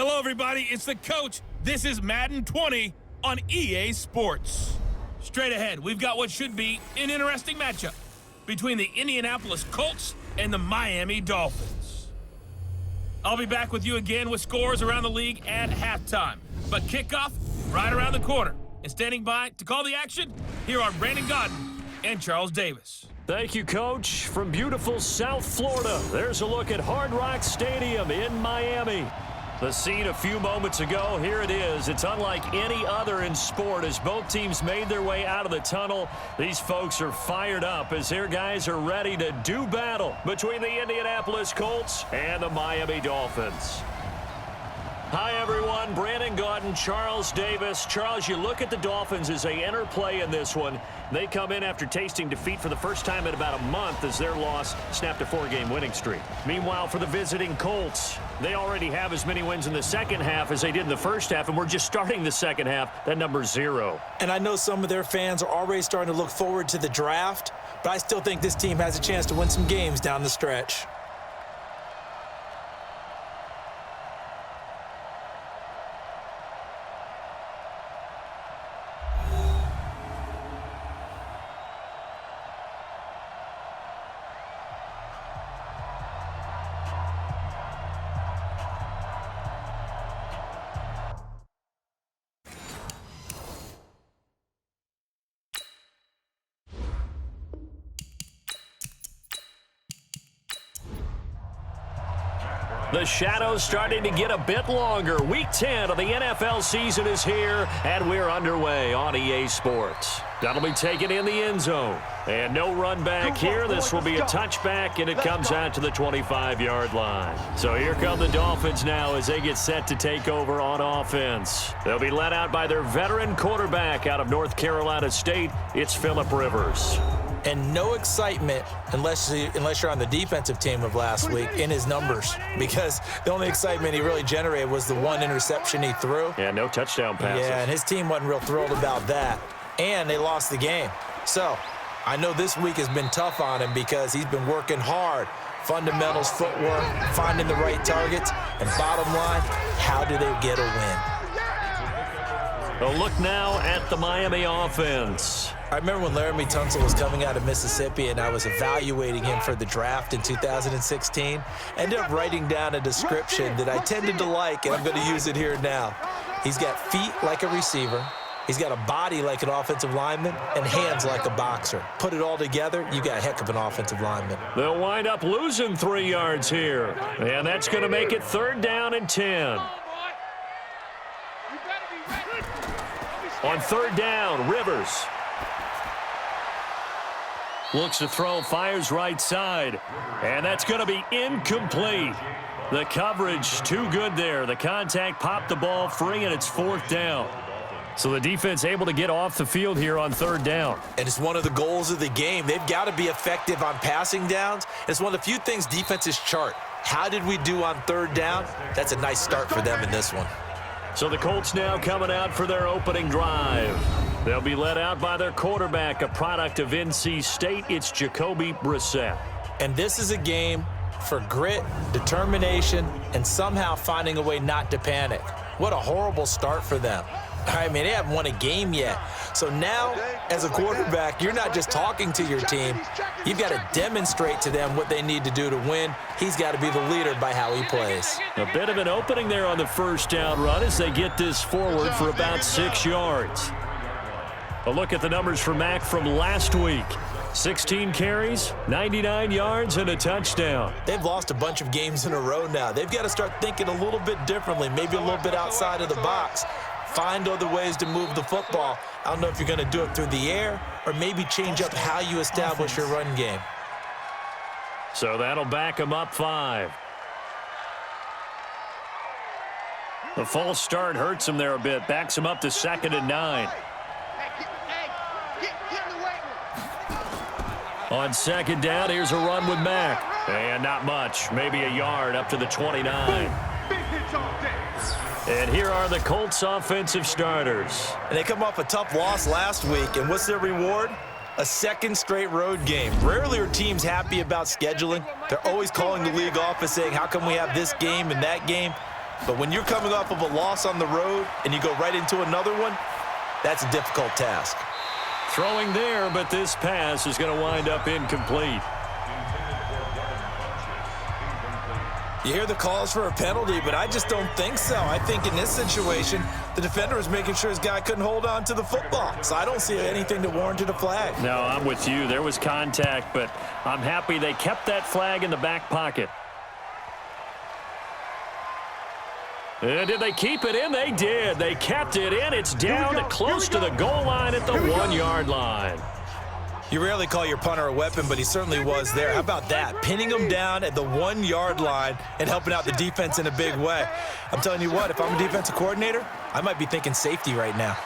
Hello, everybody. It's the coach. This is Madden 20 on EA Sports. Straight ahead, we've got what should be an interesting matchup between the Indianapolis Colts and the Miami Dolphins. I'll be back with you again with scores around the league at halftime. But kickoff right around the corner. And standing by to call the action, here are Brandon Godden and Charles Davis. Thank you, Coach. From beautiful South Florida, there's a look at Hard Rock Stadium in Miami. The scene a few moments ago, here it is. It's unlike any other in sport as both teams made their way out of the tunnel. These folks are fired up as their guys are ready to do battle between the Indianapolis Colts and the Miami Dolphins. Hi, everyone. Brandon Godden, Charles Davis. Charles, you look at the Dolphins as they enter play in this one. They come in after tasting defeat for the first time in about a month as their loss snapped a 4-game winning streak. Meanwhile, for the visiting Colts, they already have as many wins in the second half as they did in the first half, and we're just starting the second half. That number's 0. And I know some of their fans are already starting to look forward to the draft, but I still think this team has a chance to win some games down the stretch. The shadow's starting to get a bit longer. Week 10 of the NFL season is here, and we're underway on EA Sports. That'll be taken in the end zone. And no run back here. This will be a touchback, and it comes out to the 25-yard line. So here come the Dolphins now as they get set to take over on offense. They'll be led out by their veteran quarterback out of North Carolina State. It's Phillip Rivers. And no excitement unless you're on the defensive team of last week in his numbers, because the only excitement he really generated was the one interception he threw. Yeah, no touchdown passes. Yeah, and his team wasn't real thrilled about that. And they lost the game. So I know this week has been tough on him because he's been working hard. Fundamentals, footwork, finding the right targets, and bottom line, how do they get a win? A look now at the Miami offense. I remember when Laramie Tunsil was coming out of Mississippi and I was evaluating him for the draft in 2016. I ended up writing down a description that I tended to like, and I'm going to use it here now. He's got feet like a receiver. He's got a body like an offensive lineman and hands like a boxer. Put it all together, you got a heck of an offensive lineman. They'll wind up losing 3 yards here. And that's going to make it 3rd down and 10. On 3rd down, Rivers looks to throw, fires right side. And that's going to be incomplete. The coverage too good there. The contact popped the ball free, and it's 4th down. So the defense able to get off the field here on 3rd down. And it's one of the goals of the game. They've got to be effective on passing downs. It's one of the few things defenses chart. How did we do on 3rd down? That's a nice start for them in this one. So the Colts now coming out for their opening drive. They'll be led out by their quarterback, a product of NC State. It's Jacoby Brissett. And this is a game for grit, determination, and somehow finding a way not to panic. What a horrible start for them. I mean, they haven't won a game yet. So now, as a quarterback, you're not just talking to your team. You've got to demonstrate to them what they need to do to win. He's got to be the leader by how he plays. A bit of an opening there on the 1st down run as they get this forward for about 6 yards. A look at the numbers for Mack from last week. 16 carries, 99 yards, and a touchdown. They've lost a bunch of games in a row now. They've got to start thinking a little bit differently, maybe a little bit outside of the box. Find other ways to move the football. I don't know if you're going to do it through the air or maybe change up how you establish your run game. So that'll back them up 5. The false start hurts him there a bit. Backs him up to 2nd and 9. On 2nd down, here's a run with Mack. And not much. Maybe a yard up to the 29. And here are the Colts offensive starters. And they come off a tough loss last week. And what's their reward? A 2nd straight road game. Rarely are teams happy about scheduling. They're always calling the league office saying, how come we have this game and that game? But when you're coming off of a loss on the road and you go right into another one, that's a difficult task. Throwing there, but this pass is going to wind up incomplete. You hear the calls for a penalty, but I just don't think so. I think in this situation, the defender was making sure his guy couldn't hold on to the football. So I don't see anything to warrant a flag. No, I'm with you. There was contact, but I'm happy they kept that flag in the back pocket. And did they keep it in? They did. They kept it in. It's down to close to the goal line at the 1-yard line. You rarely call your punter a weapon, but he certainly was there. How about that? Pinning him down at the 1-yard line and helping out the defense in a big way. I'm telling you what, if I'm a defensive coordinator, I might be thinking safety right now.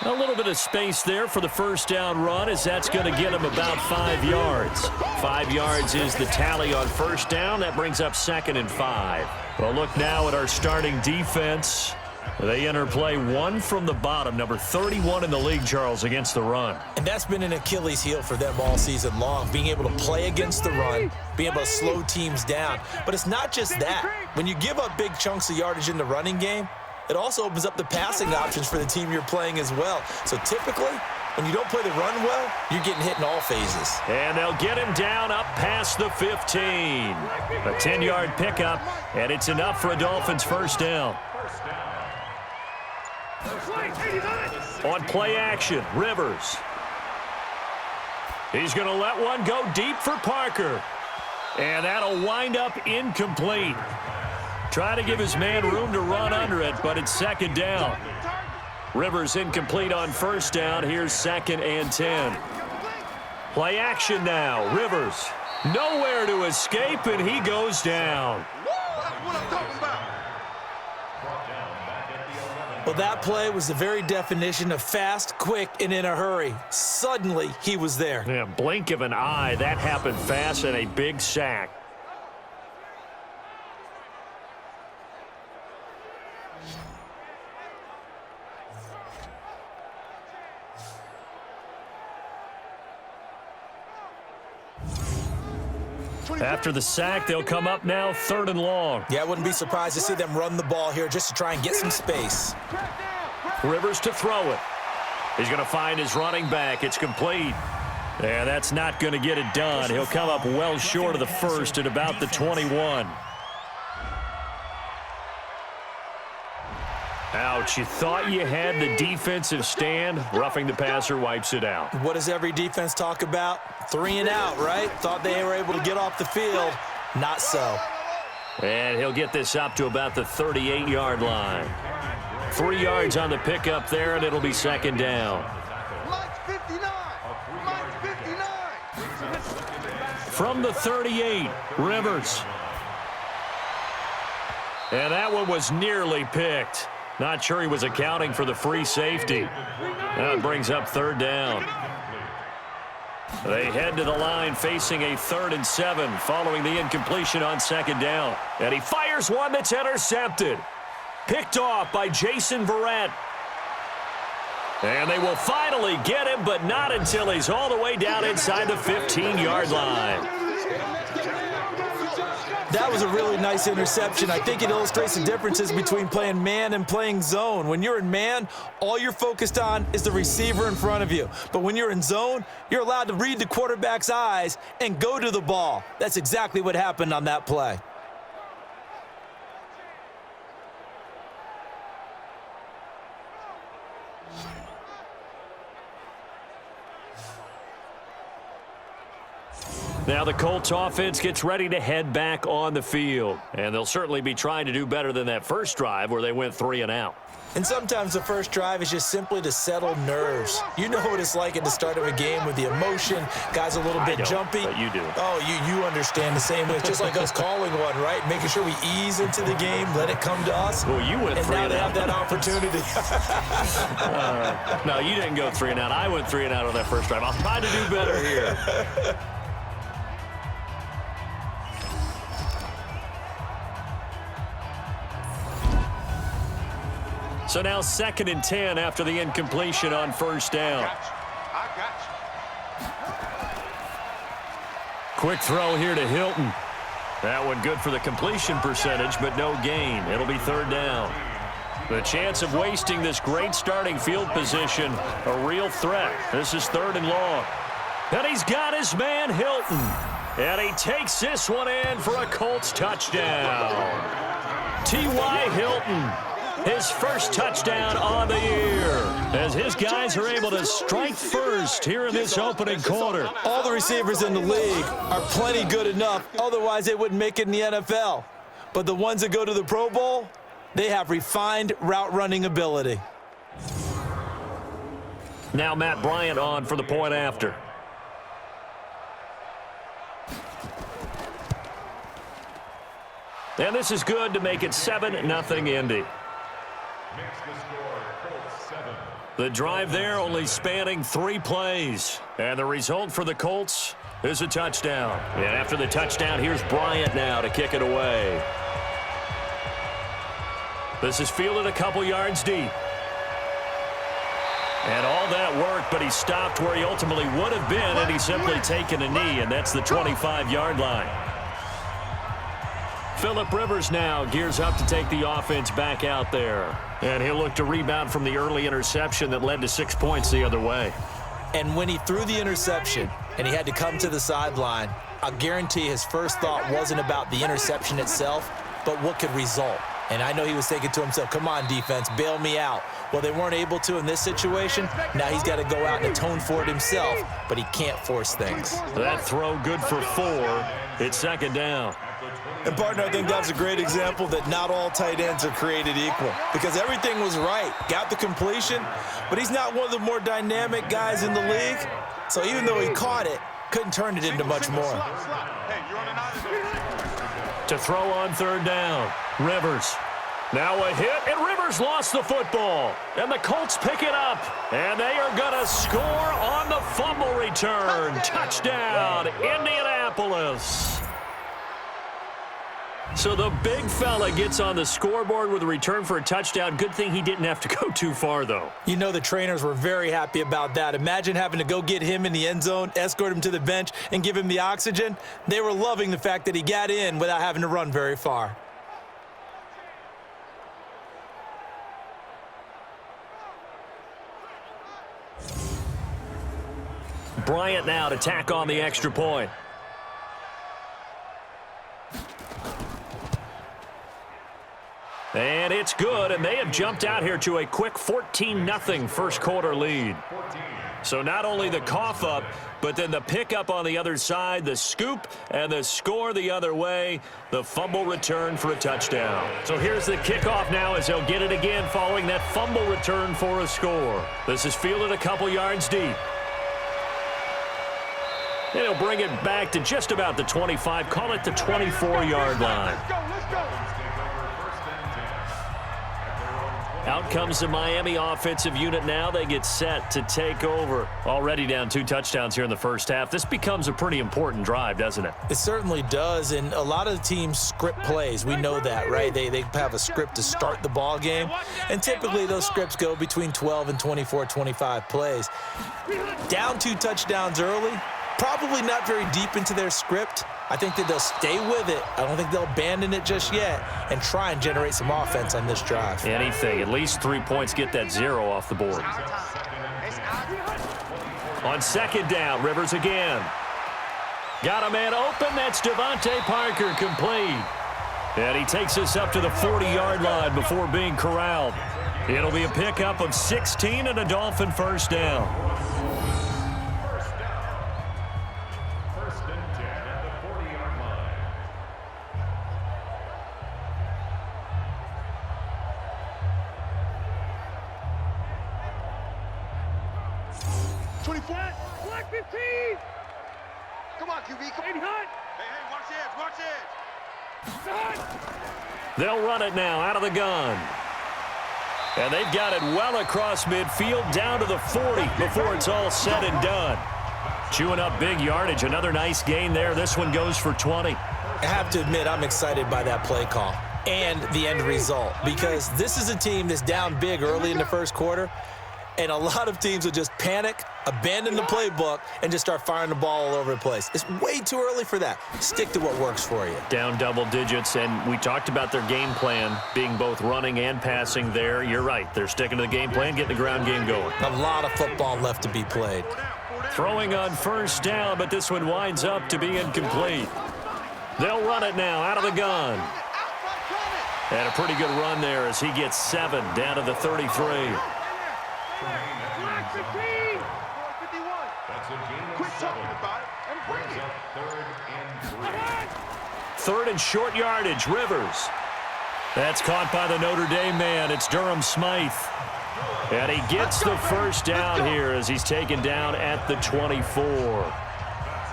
A little bit of space there for the first down run, as that's going to get him about 5 yards. 5 yards is the tally on first down. That brings up 2nd and 5. Well, look now at our starting defense. They enter play one from the bottom, number 31 in the league, Charles, against the run. And that's been an Achilles heel for them all season long, being able to play against the run, being able to slow teams down. But it's not just that. When you give up big chunks of yardage in the running game, it also opens up the passing options for the team you're playing as well. So typically, when you don't play the run well, you're getting hit in all phases. And they'll get him down up past the 15. A 10-yard pickup, and it's enough for a Dolphins first down. On play action, Rivers. He's going to let one go deep for Parker. And that'll wind up incomplete. Try to give his man room to run under it, but it's 2nd down. Rivers incomplete on first down. Here's 2nd and 10. Play action now. Rivers nowhere to escape, and he goes down. Well, that play was the very definition of fast, quick, and in a hurry. Suddenly, he was there. Yeah, blink of an eye. That happened fast, and a big sack. After the sack, they'll come up now 3rd and long. Yeah, I wouldn't be surprised to see them run the ball here just to try and get some space. Rivers to throw it. He's going to find his running back. It's complete. And that's not going to get it done. He'll come up well short of the first at about the 21. Ouch, you thought you had the defensive stand. Roughing the passer wipes it out. What does every defense talk about? 3 and out, right? Thought they were able to get off the field. Not so. And he'll get this up to about the 38-yard line. 3 yards on the pickup there, and it'll be 2nd down. From the 38, Rivers. And that one was nearly picked. Not sure he was accounting for the free safety. That brings up 3rd down. They head to the line facing a 3rd and 7 following the incompletion on 2nd down. And he fires one that's intercepted. Picked off by Jason Verrett. And they will finally get him, but not until he's all the way down inside the 15-yard line. That was a really nice interception. I think it illustrates the differences between playing man and playing zone. When you're in man, all you're focused on is the receiver in front of you. But when you're in zone, you're allowed to read the quarterback's eyes and go to the ball. That's exactly what happened on that play. Now the Colts offense gets ready to head back on the field. And they'll certainly be trying to do better than that first drive where they went 3 and out. And sometimes the first drive is just simply to settle nerves. You know what it's like at the start of a game with the emotion, guys a little bit jumpy. But you do. Oh, you understand the same way. It's just like us calling one, right? Making sure we ease into the game, let it come to us. Well, you went 3 and out. And now they have that opportunity. No, you didn't go 3 and out. I went 3 and out on that first drive. I'll try to do better here. So now 2nd and 10 after the incompletion on first down. Quick throw here to Hilton. That one good for the completion percentage, but no gain. It'll be third down. The chance of wasting this great starting field position, a real threat. This is third and long. And he's got his man Hilton. And he takes this one in for a Colts touchdown. T.Y. Hilton, his first touchdown on the year, as his guys are able to strike first here in this opening quarter. All the receivers in the league are plenty good enough, otherwise they wouldn't make it in the NFL. But the ones that go to the Pro Bowl, they have refined route running ability. Now Matt Bryant on for the point after. And this is good to make it 7-0 Indy. The drive there only spanning 3 plays. And the result for the Colts is a touchdown. And after the touchdown, here's Bryant now to kick it away. This is fielded a couple yards deep. And all that work, but he stopped where he ultimately would have been had he simply taken a knee, and that's the 25-yard line. Phillip Rivers now gears up to take the offense back out there. And he'll look to rebound from the early interception that led to 6 points the other way. And when he threw the interception and he had to come to the sideline, I'll guarantee his first thought wasn't about the interception itself, but what could result. And I know he was thinking to himself, come on, defense, bail me out. Well, they weren't able to in this situation. Now he's got to go out and atone for it himself, but he can't force things. That throw good for 4. It's second down. And, partner, I think that was a great example that not all tight ends are created equal, because everything was right. Got the completion, but he's not one of the more dynamic guys in the league. So even though he caught it, couldn't turn it into much more. To throw on third down, Rivers. Now a hit, and Rivers lost the football. And the Colts pick it up, and they are going to score on the fumble return. Touchdown, Indianapolis. So the big fella gets on the scoreboard with a return for a touchdown. Good thing he didn't have to go too far, though. You know the trainers were very happy about that. Imagine having to go get him in the end zone, escort him to the bench, and give him the oxygen. They were loving the fact that he got in without having to run very far. Bryant now to tack on the extra point. And it's good, and they have jumped out here to a quick 14-0 first quarter lead. So not only the cough up, but then the pickup on the other side, the scoop, and the score the other way, the fumble return for a touchdown. So here's the kickoff now as they'll get it again following that fumble return for a score. This is fielded a couple yards deep. And he'll bring it back to just about the 25, call it the 24-yard line. Out comes the Miami offensive unit now. They get set to take over. Already down 2 touchdowns here in the first half. This becomes a pretty important drive, doesn't it? It certainly does, and a lot of the teams script plays. We know that, right? They have a script to start the ball game, and typically those scripts go between 12 and 24, 25 plays. Down 2 touchdowns early, probably not very deep into their script. I think that they'll stay with it. I don't think they'll abandon it just yet and try and generate some offense on this drive. Anything. At least 3 points, get that 0 off the board. On second down, Rivers again. Got a man open. That's Devontae Parker, complete. And he takes us up to the 40-yard line before being corralled. It'll be a pickup of 16 and a Dolphin first down. Black 15. Come on, QB. Come on. Hey, watch it. They'll run it now out of the gun. And they've got it well across midfield down to the 40 before it's all said and done. Chewing up big yardage. Another nice gain there. This one goes for 20. I have to admit, I'm excited by that play call and the end result, because this is a team that's down big early in the first quarter, And a lot of teams will just panic, abandon the playbook, and just start firing the ball all over the place. It's way too early for that. Stick to what works for you. Down double digits, and we talked about their game plan being both running and passing there. You're right. They're sticking to the game plan, getting the ground game going. A lot of football left to be played. Throwing on first down, but this one winds up to be incomplete. They'll run it now out of the gun. And a pretty good run there as he gets 7 down to the 33. Third and short yardage, Rivers. That's caught by the Notre Dame man. It's Durham Smythe. And he gets the first down here as he's taken down at the 24.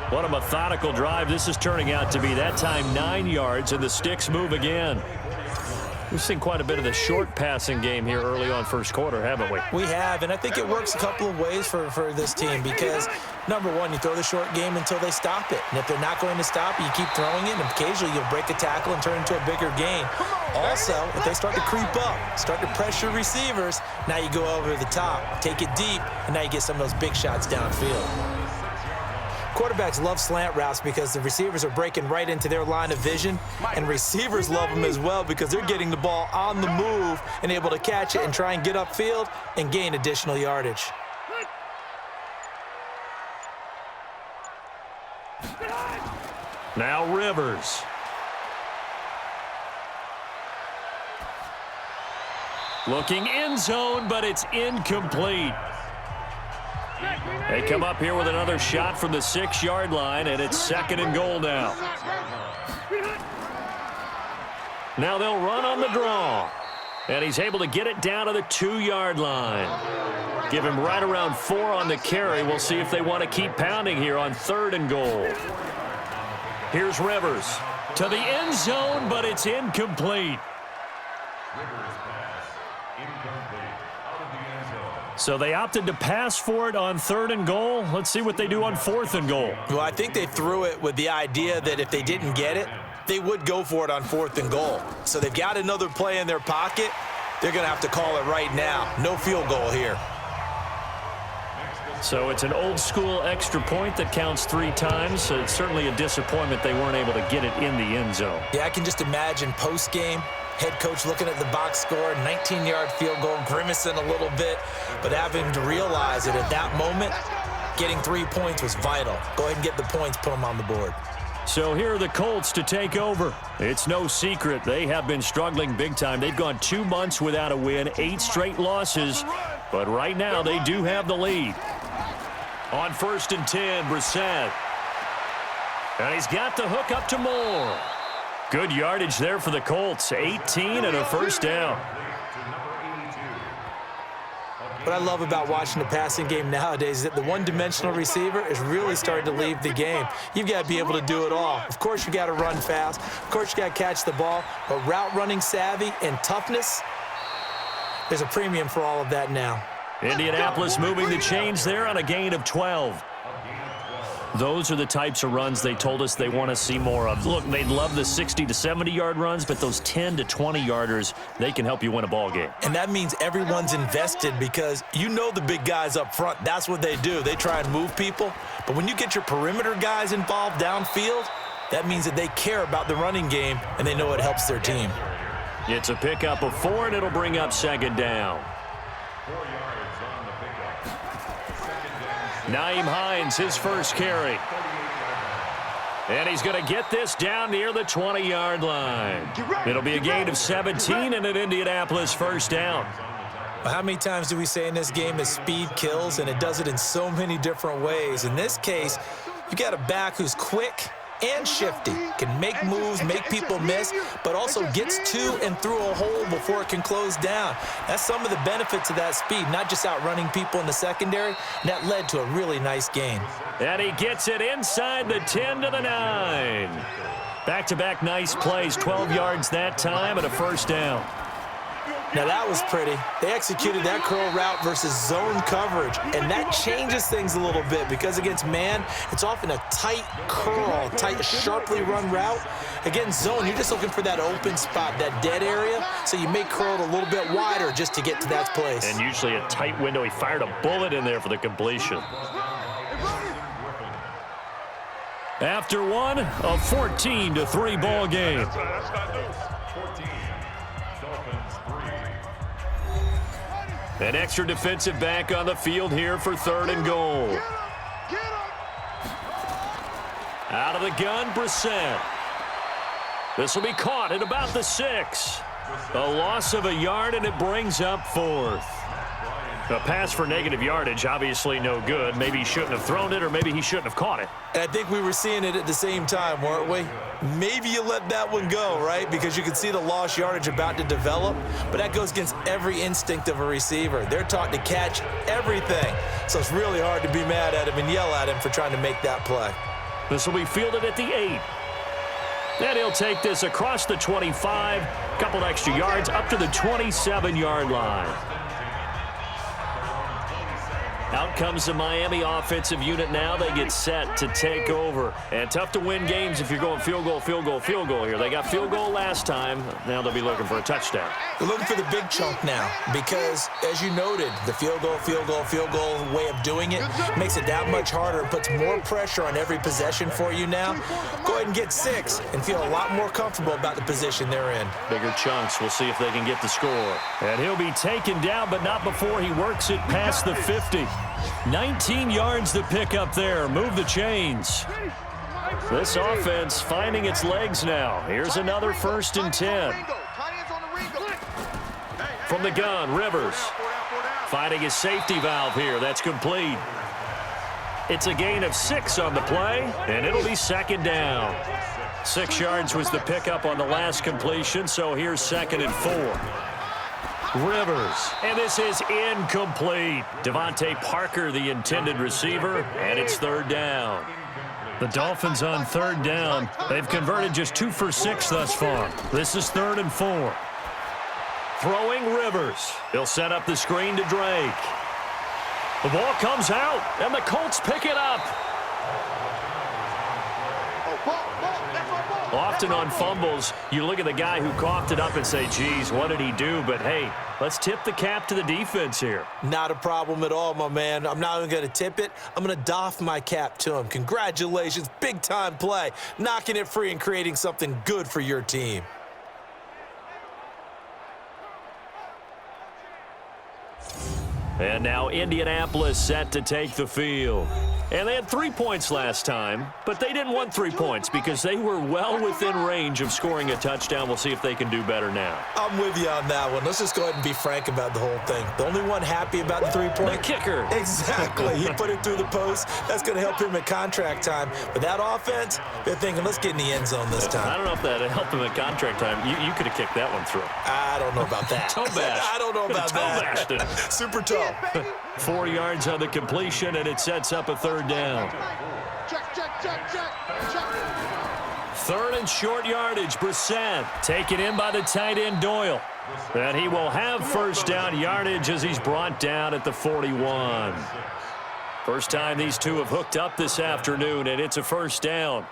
What a methodical drive this is turning out to be. That time 9 yards, and the sticks move again. We've seen quite a bit of the short passing game here early on first quarter, haven't we? We have, and I think it works a couple of ways for this team because, number one, you throw the short game until they stop it. And if they're not going to stop it, you keep throwing it, and occasionally you'll break a tackle and turn it into a bigger gain. Also, if they start to creep up, start to pressure receivers, now you go over the top, take it deep, and now you get some of those big shots downfield. Quarterbacks love slant routes because the receivers are breaking right into their line of vision, and receivers love them as well because they're getting the ball on the move and able to catch it and try and get upfield and gain additional yardage. Now Rivers. Looking end zone, but it's incomplete. They come up here with another shot from the 6-yard line, and it's 2nd and goal now. Now they'll run on the draw. And he's able to get it down to the 2-yard line. Give him right around 4 on the carry. We'll see if they want to keep pounding here on 3rd and goal. Here's Rivers to the end zone, but it's incomplete. So they opted to pass for it on 3rd and goal. Let's see what they do on 4th and goal. Well, I think they threw it with the idea that if they didn't get it, they would go for it on 4th and goal. So they've got another play in their pocket. They're going to have to call it right now. No field goal here. So it's an old-school extra point that counts 3 times. So it's certainly a disappointment they weren't able to get it in the end zone. Yeah, I can just imagine post-game, head coach looking at the box score, 19-yard field goal, grimacing a little bit, but having to realize that at that moment, getting 3 points was vital. Go ahead and get the points, put them on the board. So here are the Colts to take over. It's no secret they have been struggling big time. They've gone 2 months without a win, 8 straight losses, but right now they do have the lead. On 1st and 10, Brissett. And he's got the hook up to Moore. Good yardage there for the Colts, 18 and a first down. What I love about watching the passing game nowadays is that the one-dimensional receiver is really starting to leave the game. You've got to be able to do it all. Of course, you got to run fast. Of course, you got to catch the ball. But route running savvy and toughness, there's a premium for all of that now. Indianapolis moving the chains there on a gain of 12. Those are the types of runs they told us they want to see more of. Look, they'd love the 60 to 70-yard runs, but those 10 to 20-yarders, they can help you win a ball game. And that means everyone's invested because you know the big guys up front, that's what they do. They try and move people. But when you get your perimeter guys involved downfield, that means that they care about the running game and they know it helps their team. It's a pickup of 4, and it'll bring up 2nd down. Nyheim Hines, his first carry. And he's going to get this down near the 20-yard line. It'll be a gain of 17 and an Indianapolis first down. Well, how many times do we say in this game that speed kills, and it does it in so many different ways? In this case, you got a back who's quick and shifty, can make moves, make people miss, but also gets to and through a hole before it can close down. That's some of the benefits of that speed, not just outrunning people in the secondary, and that led to a really nice gain. And he gets it inside the 10 to the 9. Back-to-back nice plays, 12 yards that time and a first down. Now that was pretty. They executed that curl route versus zone coverage, and that changes things a little bit because against man, it's often a tight curl, tight, sharply run route. Against zone, you're just looking for that open spot, that dead area, so you make curl a little bit wider just to get to that place. And usually a tight window. He fired a bullet in there for the completion. After one, a 14-3 ball game. An extra defensive back on the field here for 3rd and goal. Out of the gun, Brissett. This will be caught at about the 6. A loss of a yard, and it brings up 4th. A pass for negative yardage, obviously no good. Maybe he shouldn't have thrown it, or maybe he shouldn't have caught it. And I think we were seeing it at the same time, weren't we? Maybe you let that one go, right? Because you can see the lost yardage about to develop, but that goes against every instinct of a receiver. They're taught to catch everything. So it's really hard to be mad at him and yell at him for trying to make that play. This will be fielded at the 8. And he'll take this across the 25, couple extra yards up to the 27-yard line. Out comes the Miami offensive unit now. They get set to take over. And tough to win games if you're going field goal, field goal, field goal here. They got field goal last time. Now they'll be looking for a touchdown. They're looking for the big chunk now because, as you noted, the field goal way of doing it makes it that much harder and puts more pressure on every possession for you now. Go ahead and get 6 and feel a lot more comfortable about the position they're in. Bigger chunks. We'll see if they can get the score. And he'll be taken down, but not before he works it past the 50. 19 yards to pick up there. Move the chains. This offense finding its legs now. Here's another 1st and 10. From the gun, Rivers. Finding his safety valve here. That's complete. It's a gain of 6 on the play, and it'll be 2nd down. 6 yards was the pickup on the last completion, so here's 2nd and 4. Rivers, and this is incomplete. Devontae Parker, the intended receiver, and it's 3rd down. The Dolphins on 3rd down. They've converted just 2 for 6 thus far. This is 3rd and 4. Throwing Rivers. He'll set up the screen to Drake. The ball comes out, and the Colts pick it up. Often on fumbles, you look at the guy who coughed it up and say, geez, what did he do? But, hey, let's tip the cap to the defense here. Not a problem at all, my man. I'm not even going to tip it. I'm going to doff my cap to him. Congratulations. Big-time play. Knocking it free and creating something good for your team. And now Indianapolis set to take the field. And they had 3 points last time, but they didn't want 3 points because they were well within range of scoring a touchdown. We'll see if they can do better now. I'm with you on that one. Let's just go ahead and be frank about the whole thing. The only one happy about the 3-point? The kicker. Exactly. He put it through the post. That's going to help him at contract time. But that offense, they're thinking, let's get in the end zone this time. I don't know if that helped him at contract time. You could have kicked that one through. I don't know about that. Toe bash. I don't know about that. Toe bashed. Super toe. 4 yards on the completion, and it sets up a 3rd down. Third and short yardage. Brissett taken in by the tight end Doyle. And he will have 1st down yardage as he's brought down at the 41. First time these two have hooked up this afternoon, and it's a 1st down.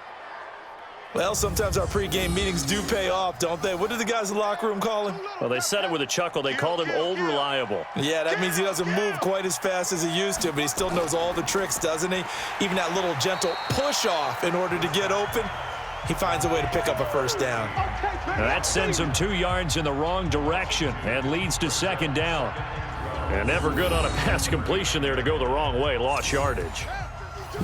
Well, sometimes our pregame meetings do pay off, don't they? What did the guys in the locker room call him? Well, they said it with a chuckle. They called him Old Reliable. Yeah, that means he doesn't move quite as fast as he used to, but he still knows all the tricks, doesn't he? Even that little gentle push-off in order to get open, he finds a way to pick up a 1st down. Now that sends him 2 yards in the wrong direction and leads to 2nd down. And never good on a pass completion there to go the wrong way. Lost yardage.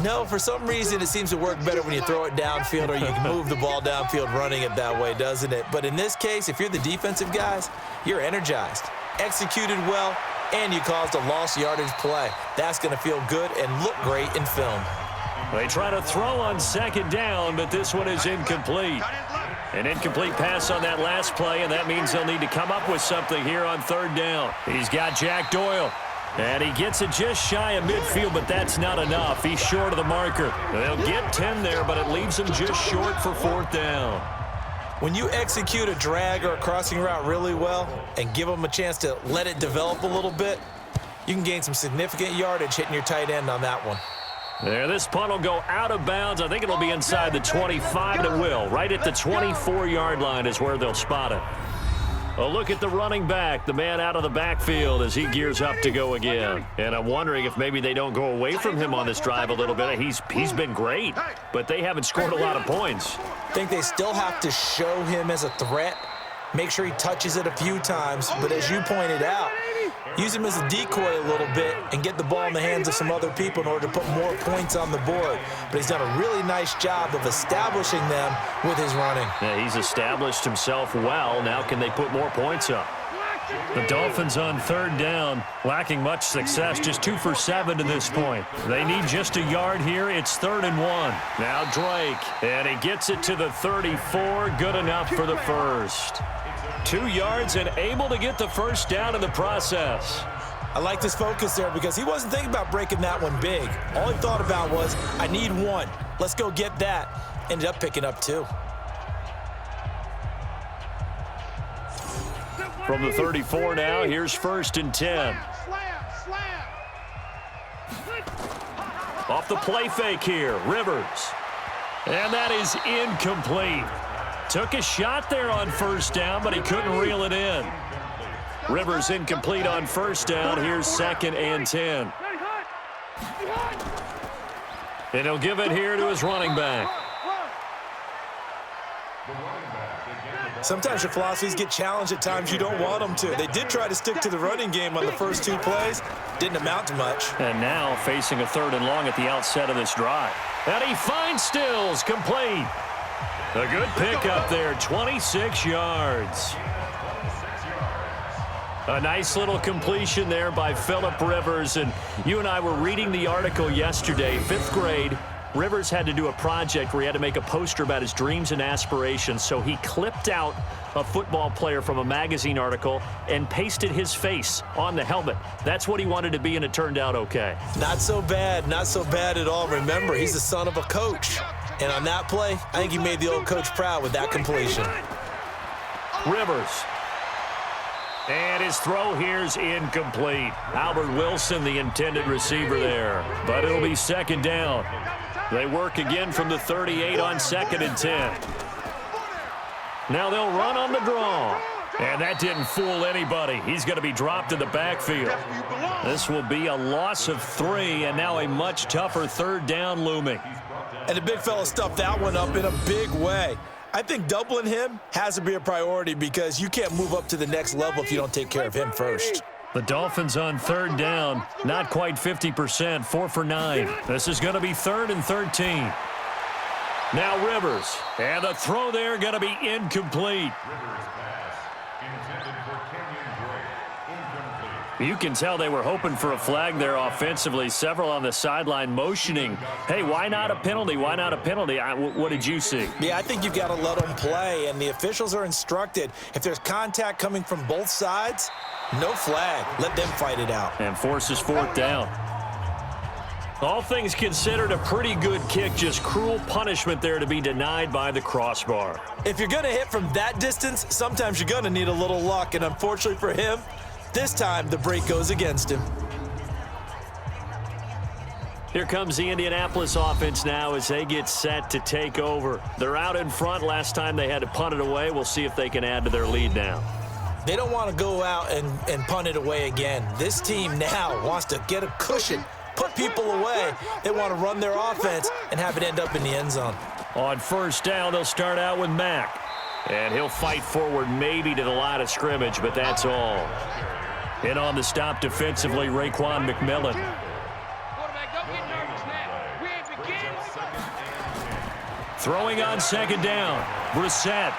No, for some reason it seems to work better when you throw it downfield or you can move the ball downfield running it that way, doesn't it? But in this case, if you're the defensive guys, you're energized, executed well, and you caused a lost yardage play. That's going to feel good and look great in film. They try to throw on 2nd down, but this one is incomplete. An incomplete pass on that last play, and that means they'll need to come up with something here on 3rd down. He's got Jack Doyle. And he gets it just shy of midfield, but that's not enough. He's short of the marker. They'll get 10 there, but it leaves him just short for 4th down. When you execute a drag or a crossing route really well and give them a chance to let it develop a little bit, you can gain some significant yardage hitting your tight end on that one. There, this punt will go out of bounds. I think it'll be inside the 25, and it will. Right at the 24-yard line is where they'll spot it. A look at the running back, the man out of the backfield as he gears up to go again. And I'm wondering if maybe they don't go away from him on this drive a little bit. He's been great, but they haven't scored a lot of points. I think they still have to show him as a threat, make sure he touches it a few times, but as you pointed out, use him as a decoy a little bit and get the ball in the hands of some other people in order to put more points on the board. But he's done a really nice job of establishing them with his running. Yeah, he's established himself well. Now can they put more points up? The Dolphins on third down, lacking much success, just 2 for 7 to this point. They need just a yard here. It's 3rd and 1. Now Drake, and he gets it to the 34. Good enough for the first. 2 yards and able to get the first down in the process. I like this focus there because he wasn't thinking about breaking that one big. All he thought about was, I need 1. Let's go get that. Ended up picking up 2. From the 34 now, here's 1st and 10. Off the play fake here, Rivers. And that is incomplete. Took a shot there on 1st down, but he couldn't reel it in. Rivers incomplete on 1st down. Here's 2nd and 10. And he'll give it here to his running back. Sometimes your philosophies get challenged at times you don't want them to. They did try to stick to the running game on the first 2 plays. Didn't amount to much. And now facing a 3rd and long at the outset of this drive. And he finds Stills, complete. A good pick up there, 26 yards. A nice little completion there by Phillip Rivers. And you and I were reading the article yesterday, 5th grade. Rivers had to do a project where he had to make a poster about his dreams and aspirations, so he clipped out a football player from a magazine article and pasted his face on the helmet. That's what he wanted to be, and it turned out okay. Not so bad at all. Remember, he's the son of a coach. And on that play, I think he made the old coach proud with that completion. Rivers. And his throw here's incomplete. Albert Wilson, the intended receiver there. But it'll be 2nd down. They work again from the 38 on 2nd and 10. Now they'll run on the draw. And that didn't fool anybody. He's going to be dropped in the backfield. This will be a loss of 3, and now a much tougher 3rd down looming. And the big fella stuffed that one up in a big way. I think doubling him has to be a priority because you can't move up to the next level if you don't take care of him first. The Dolphins on 3rd down, not quite 50%, 4 for 9. This is going to be 3rd and 13. Now Rivers, and the throw there going to be incomplete. You can tell they were hoping for a flag there offensively. Several on the sideline motioning, hey, why not a penalty? Why not a penalty? What did you see? Yeah, I think you've got to let them play, and the officials are instructed. If there's contact coming from both sides, no flag. Let them fight it out. And forces 4th down. All things considered, a pretty good kick, just cruel punishment there to be denied by the crossbar. If you're going to hit from that distance, sometimes you're going to need a little luck, and unfortunately for him, this time the break goes against him. Here comes the Indianapolis offense now as they get set to take over. They're out in front. Last time they had to punt it away. We'll see if they can add to their lead now. They don't want to go out and punt it away again. This team now wants to get a cushion, put people away. They want to run their offense and have it end up in the end zone. On 1st down, they'll start out with Mack. And he'll fight forward maybe to the line of scrimmage, but that's all. And on the stop defensively, Raekwon McMillan. Throwing on 2nd down, Brissett.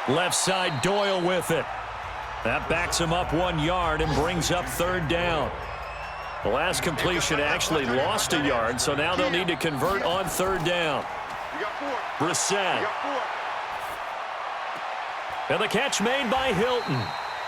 Left side, Doyle with it. That backs him up 1 yard and brings up 3rd down. The last completion actually lost a yard, so now they'll need to convert on 3rd down. Brissett. And the catch made by Hilton.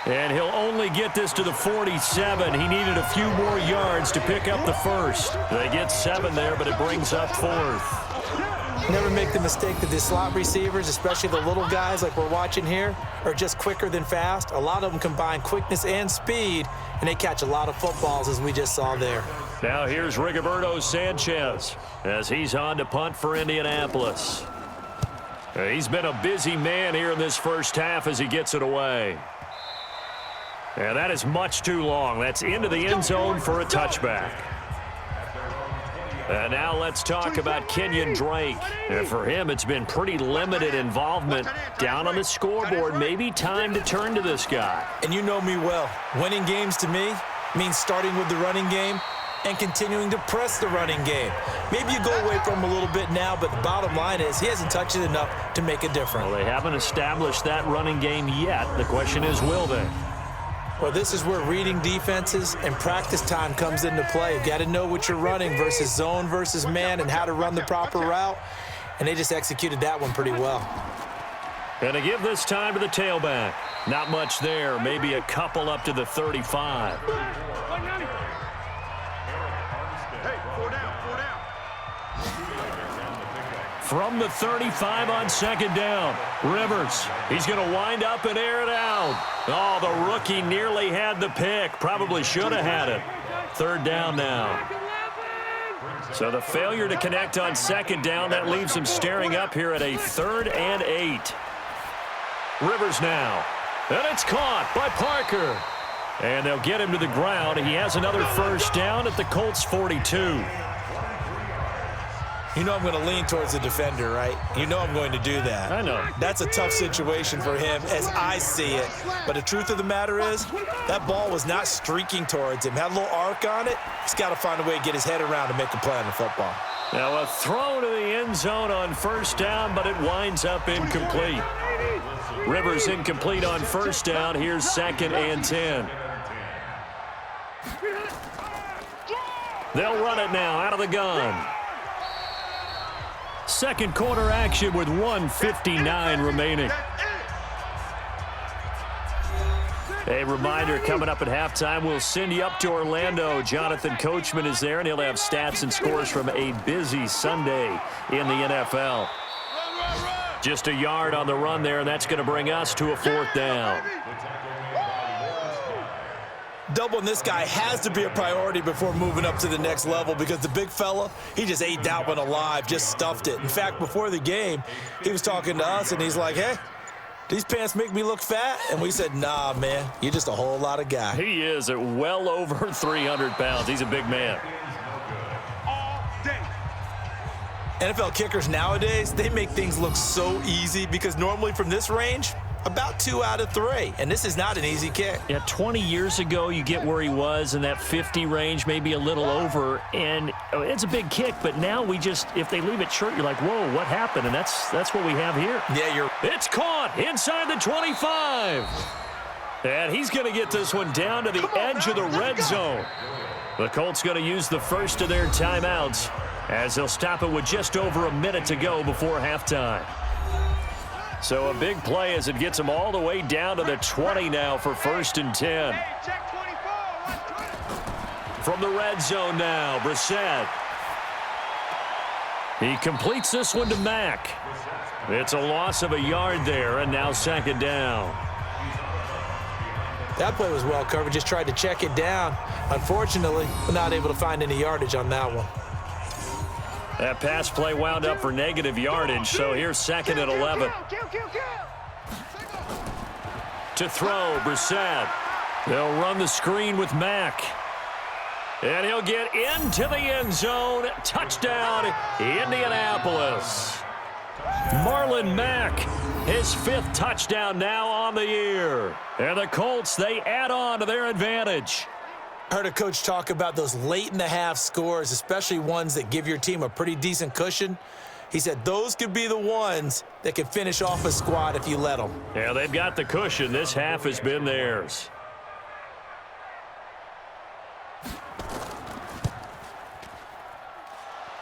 And he'll only get this to the 47. He needed a few more yards to pick up the first. They get 7 there, but it brings up 4th. Never make the mistake that the slot receivers, especially the little guys like we're watching here, are just quicker than fast. A lot of them combine quickness and speed, and they catch a lot of footballs, as we just saw there. Now here's Rigoberto Sanchez as he's on to punt for Indianapolis. He's been a busy man here in this first half as he gets it away. And that is much too long. That's into the end zone for a touchback. And now let's talk about Kenyon Drake. And for him, it's been pretty limited involvement down on the scoreboard. Maybe time to turn to this guy. And you know me well. Winning games to me means starting with the running game and continuing to press the running game. Maybe you go away from him a little bit now, but the bottom line is he hasn't touched it enough to make a difference. Well, they haven't established that running game yet. The question is, will they? Well, this is where reading defenses and practice time comes into play. You've got to know what you're running versus zone versus man and how to run the proper route. And they just executed that one pretty well. And to give this time to the tailback. Not much there. Maybe a couple up to the 35. From the 35 on 2nd down. Rivers, he's going to wind up and air it out. Oh, the rookie nearly had the pick. Probably should have had it. 3rd down now. So the failure to connect on 2nd down, that leaves him staring up here at a 3rd and 8. Rivers now. And it's caught by Parker. And they'll get him to the ground. He has another first down at the Colts 42. You know I'm going to lean towards the defender, right? You know I'm going to do that. I know. That's a tough situation for him as I see it. But the truth of the matter is, that ball was not streaking towards him. Had a little arc on it. He's got to find a way to get his head around and make a play on the football. Now a throw to the end zone on 1st down, but it winds up incomplete. Rivers incomplete on 1st down. Here's 2nd and 10. They'll run it now out of the gun. Second quarter action with 1:59 remaining. A reminder coming up at halftime, we'll send you up to Orlando. Jonathan Coachman is there, and he'll have stats and scores from a busy Sunday in the NFL. Just a yard on the run there, and that's going to bring us to a 4th down. Doubling this guy has to be a priority before moving up to the next level because the big fella, he just ate that one alive, just stuffed it. In fact, before the game, he was talking to us, and he's like, hey, these pants make me look fat? And we said, nah, man, you're just a whole lot of guy. He is at well over 300 pounds. He's a big man. NFL kickers nowadays, they make things look so easy because normally from this range, about 2 out of 3, and this is not an easy kick. Yeah, 20 years ago, you get where he was in that 50 range, maybe a little over, and it's a big kick, but now we just, if they leave it short, you're like, whoa, what happened? And that's what we have here. Yeah, It's caught inside the 25. And he's going to get this one down to the edge of the red zone. The Colts going to use the first of their timeouts as they'll stop it with just over a minute to go before halftime. So a big play as it gets them all the way down to the 20 now for 1st and 10. From the red zone now, Brissett. He completes this one to Mack. It's a loss of a yard there, and now 2nd down. That play was well covered. Just tried to check it down. Unfortunately, we're not able to find any yardage on that one. That pass play wound up for negative yardage, so here's 2nd and 11. To throw, Brissett. They'll run the screen with Mack. And he'll get into the end zone. Touchdown, Indianapolis. Marlon Mack, his 5th touchdown now on the year. And the Colts, they add on to their advantage. I heard a coach talk about those late-in-the-half scores, especially ones that give your team a pretty decent cushion. He said those could be the ones that can finish off a squad if you let them. Yeah, they've got the cushion. This half has been theirs.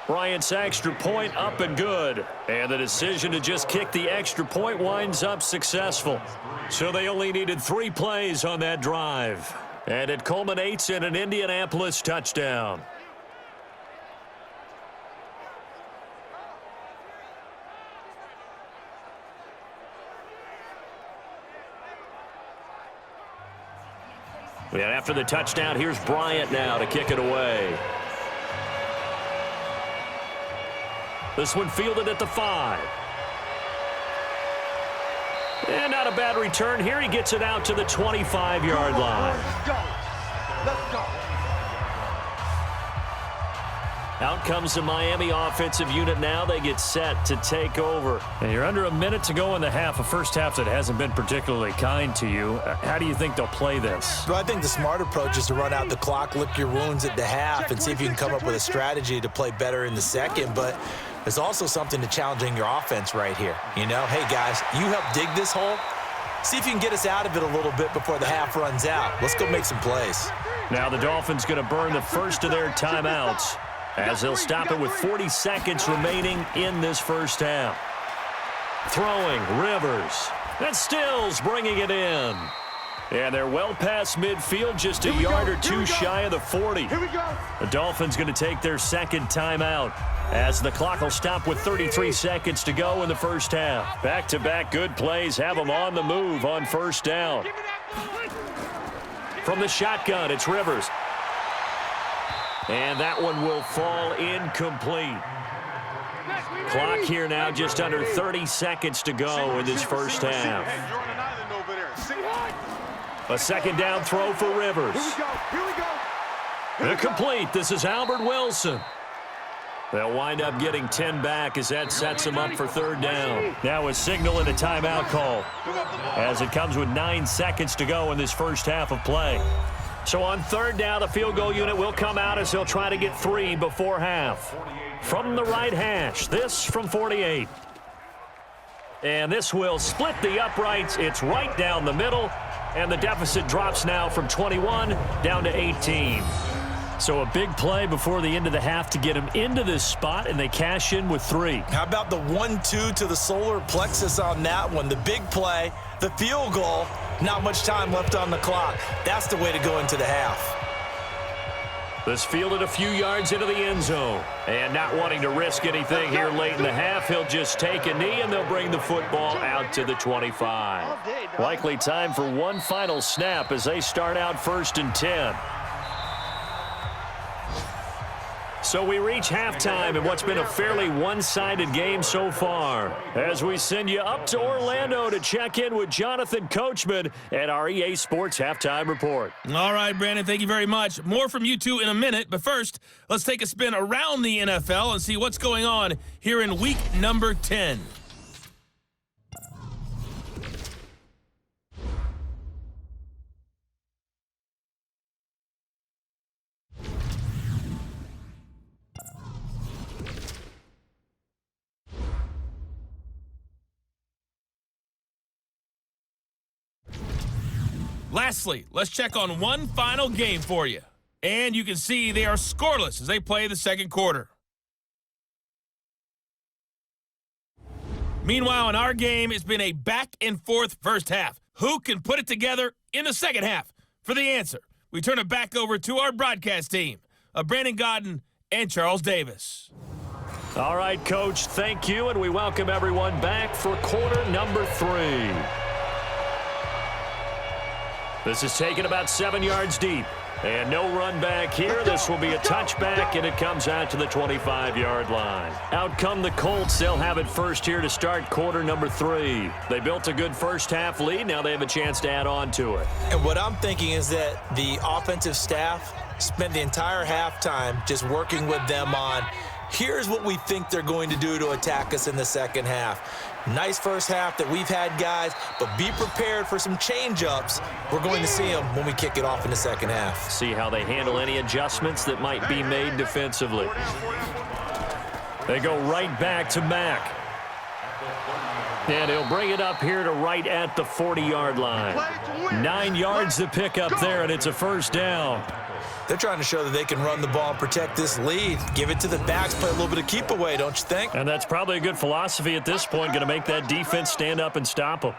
Bryant's extra point up and good. And the decision to just kick the extra point winds up successful. So they only needed 3 plays on that drive. And it culminates in an Indianapolis touchdown. And after the touchdown, here's Bryant now to kick it away. This one fielded at the 5. And not a bad return here. He gets it out to the 25-yard line. Let's go. Let's go. Out comes the Miami offensive unit now. They get set to take over. And you're under a minute to go in the half, a first half that hasn't been particularly kind to you. How do you think they'll play this? Well, I think the smart approach is to run out the clock, lick your wounds at the half, and see if you can come up with a strategy to play better in the second. But there's also something to challenging your offense right here. You know, hey, guys, you help dig this hole. See if you can get us out of it a little bit before the half runs out. Let's go make some plays. Now the Dolphins going to burn the first of their timeouts, as they'll stop it with 40 seconds remaining in this first half. Throwing, Rivers. And Stills bringing it in. And they're well past midfield, just a yard or two shy of the 40. Here we go. The Dolphins going to take their second timeout, as the clock will stop with 33 seconds to go in the first half. Back-to-back good plays have them on the move on first down. From the shotgun, it's Rivers. And that one will fall incomplete. Clock here now, just under 30 seconds to go in this first half. A second down throw for Rivers. Here we go. Incomplete. This is Albert Wilson. They'll wind up getting 10 back as that sets them up for third down. Now a signal and a timeout call, as it comes with 9 seconds to go in this first half of play. So on third down, the field goal unit will come out as they'll try to get 3 before half. From the right hash, this from 48. And this will split the uprights. It's right down the middle, and the deficit drops now from 21 down to 18. So a big play before the end of the half to get them into this spot, and they cash in with 3. How about the 1-2 to the solar plexus on that one? The big play, the field goal, not much time left on the clock. That's the way to go into the half. This fielded a few yards into the end zone. And not wanting to risk anything here late in the half, he'll just take a knee, and they'll bring the football out to the 25. Likely time for one final snap as they start out 1st and 10. So we reach halftime in what's been a fairly one-sided game so far, as we send you up to Orlando to check in with Jonathan Coachman at our EA Sports Halftime Report. All right, Brandon, thank you very much. More from you two in a minute, but first, let's take a spin around the NFL and see what's going on here in week number 10. Lastly, let's check on one final game for you. And you can see they are scoreless as they play the second quarter. Meanwhile, in our game, it's been a back-and-forth first half. Who can put it together in the second half? For the answer, we turn it back over to our broadcast team of Brandon Godden and Charles Davis. All right, Coach, thank you, and we welcome everyone back for quarter number 3. This is taken about 7 yards deep. And no run back here. This will be a touchback, and it comes out to the 25-yard line. Out come the Colts. They'll have it first here to start quarter number 3. They built a good first-half lead. Now they have a chance to add on to it. And what I'm thinking is that the offensive staff spent the entire halftime just working with them on, here's what we think they're going to do to attack us in the second half. Nice first half that we've had, guys, but be prepared for some change-ups. We're going to see them when we kick it off in the second half. See how they handle any adjustments that might be made defensively. They go right back to Mack. And he'll bring it up here to right at the 40-yard line. 9 yards to pick up there, and it's a first down. They're trying to show that they can run the ball and protect this lead. Give it to the backs, play a little bit of keep away, don't you think? And that's probably a good philosophy at this point, going to make that defense stand up and stop them.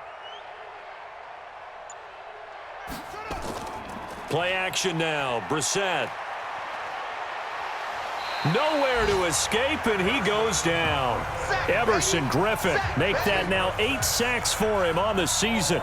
Play action now. Brissett. Nowhere to escape, and he goes down. Everson Griffin make that now 8 sacks for him on the season.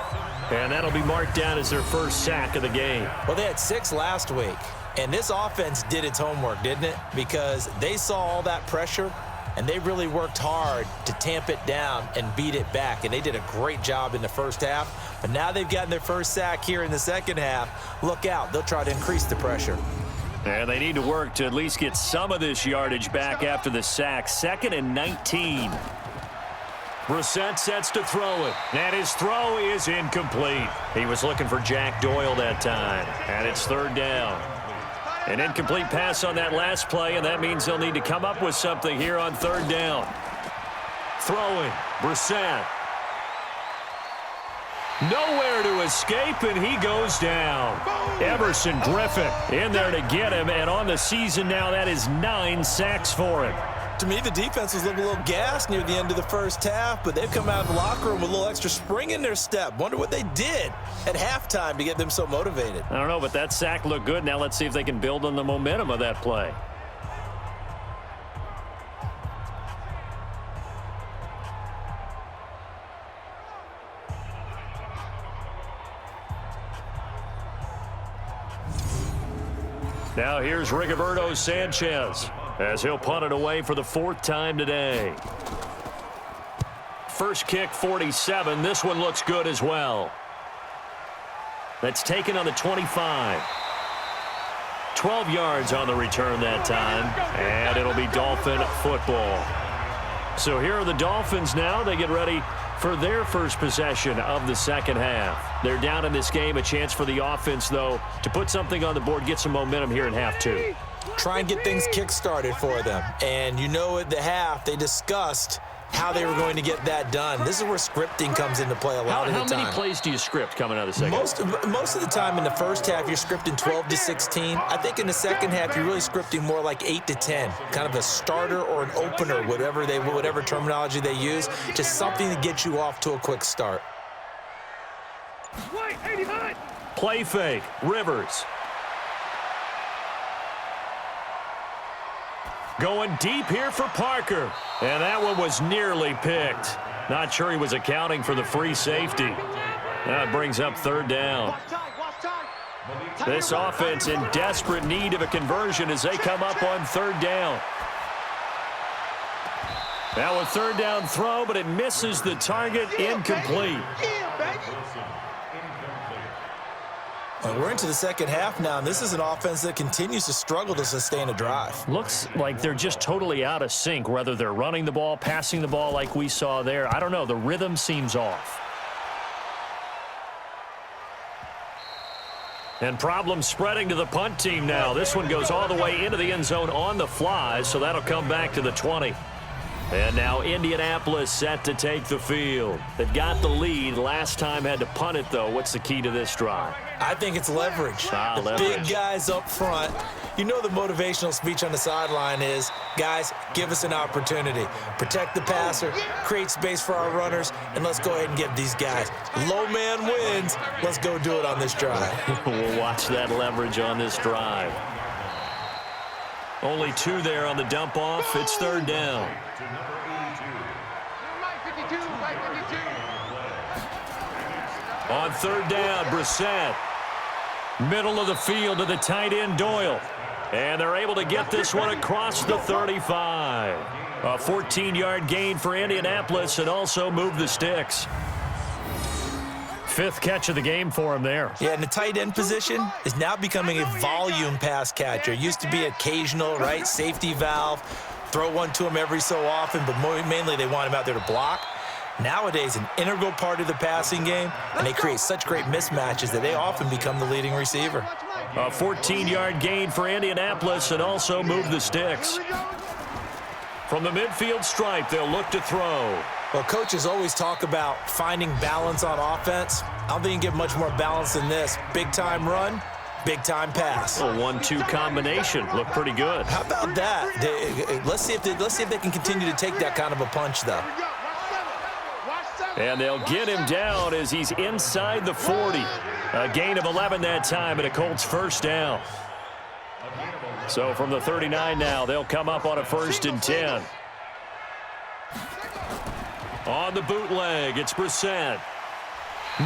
And that'll be marked down as their first sack of the game. Well, they had 6 last week, and this offense did its homework, didn't it? Because they saw all that pressure, and they really worked hard to tamp it down and beat it back. And they did a great job in the first half. But now they've gotten their first sack here in the second half. Look out. They'll try to increase the pressure. And they need to work to at least get some of this yardage back after the sack. 2nd and 19. Brissett sets to throw it, and his throw is incomplete. He was looking for Jack Doyle that time, and it's 3rd down. An incomplete pass on that last play, and that means they'll need to come up with something here on 3rd down. Throwing, Brissett. Nowhere to escape, and he goes down. Everson Griffin in there to get him, and on the season now, that is 9 sacks for him. To me, the defense was looking a little gassed near the end of the first half, but they've come out of the locker room with a little extra spring in their step. Wonder what they did at halftime to get them so motivated. I don't know, but that sack looked good. Now let's see if they can build on the momentum of that play. Now here's Rigoberto Sanchez as he'll punt it away for the 4th time today. First kick, 47. This one looks good as well. That's taken on the 25. 12 yards on the return that time, and it'll be Dolphin football. So here are the Dolphins now. They get ready for their first possession of the second half. They're down in this game. A chance for the offense, though, to put something on the board, get some momentum here in half 2. Try and get things kick-started for them. And you know at the half, they discussed how they were going to get that done. This is where scripting comes into play a lot of the time. How many plays do you script coming out of the second half? Most of the time in the first half, you're scripting 12 to 16. I think in the second half, you're really scripting more like 8 to 10. Kind of a starter or an opener, whatever terminology they use. Just something to get you off to a quick start. Play fake. Rivers. Going deep here for Parker. And that one was nearly picked. Not sure he was accounting for the free safety. That brings up 3rd down. This offense in desperate need of a conversion as they come up on 3rd down. Now a 3rd down throw, but it misses the target. Incomplete. We're into the second half now, and this is an offense that continues to struggle to sustain a drive. Looks like they're just totally out of sync, whether they're running the ball, passing the ball like we saw there. I don't know. The rhythm seems off. And problems spreading to the punt team now. This one goes all the way into the end zone on the fly, so that'll come back to the 20. And now Indianapolis set to take the field. They've got the lead. Last time had to punt it, though. What's the key to this drive? I think it's leverage. The big guys up front. You know the motivational speech on the sideline is, guys, give us an opportunity. Protect the passer, create space for our runners, and let's go ahead and give these guys. Low man wins. Let's go do it on this drive. We'll watch that leverage on this drive. Only 2 there on the dump off. It's 3rd down. On 3rd down, Brissett. Middle of the field to the tight end, Doyle. And they're able to get this one across the 35. A 14-yard gain for Indianapolis and also move the sticks. 5th catch of the game for him there. Yeah, and the tight end position is now becoming a volume pass catcher. It used to be occasional, right? Safety valve. Throw one to him every so often, but mainly they want him out there to block. Nowadays, an integral part of the passing game, and they create such great mismatches that they often become the leading receiver. A 14-yard gain for Indianapolis and also move the sticks. From the midfield stripe, they'll look to throw. Well, coaches always talk about finding balance on offense. I don't think you can get much more balance than this. Big-time run, Big time pass. A 1-2 combination. Looked pretty good. How about that? Let's see if they can continue to take that kind of a punch, though. And they'll get him down as he's inside the 40. A gain of 11 that time and a Colts first down. So from the 39 now, they'll come up on a 1st and 10. On the bootleg, it's Brissett.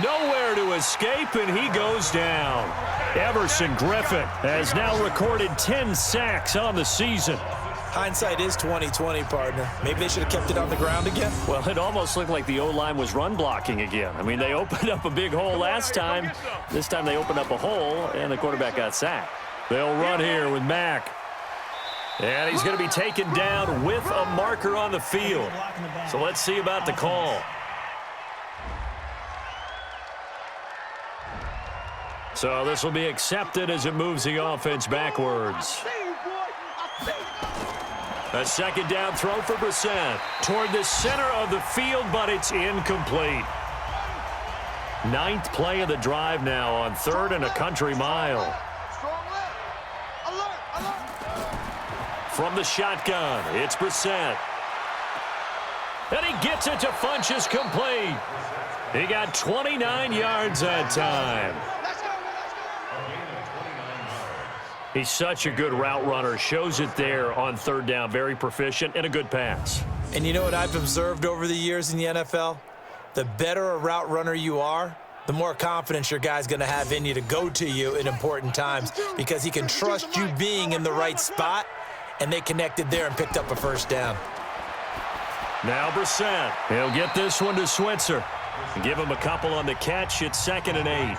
Nowhere to escape, and he goes down. Everson Griffin has now recorded 10 sacks on the season. Hindsight is 20/20, partner. Maybe they should have kept it on the ground again. Well, it almost looked like the O-line was run blocking again. I mean, they opened up a big hole last time. This time they opened up a hole, and the quarterback got sacked. They'll run here with Mack. And he's going to be taken down with a marker on the field. So let's see about the call. So this will be accepted as it moves the offense backwards. A 2nd down throw for Brissett toward the center of the field, but it's incomplete. 9th play of the drive now on 3rd and a country mile. From the shotgun, it's Brissett. And he gets it to Funchess complete. He got 29 yards that time. He's such a good route runner. Shows it there on 3rd down. Very proficient and a good pass. And you know what I've observed over the years in the NFL? The better a route runner you are, the more confidence your guy's going to have in you to go to you in important times because he can trust you being in the right spot, and they connected there and picked up a 1st down. Now Brissett. He'll get this one to Switzer. Give him a couple on the catch. It's 2nd and 8.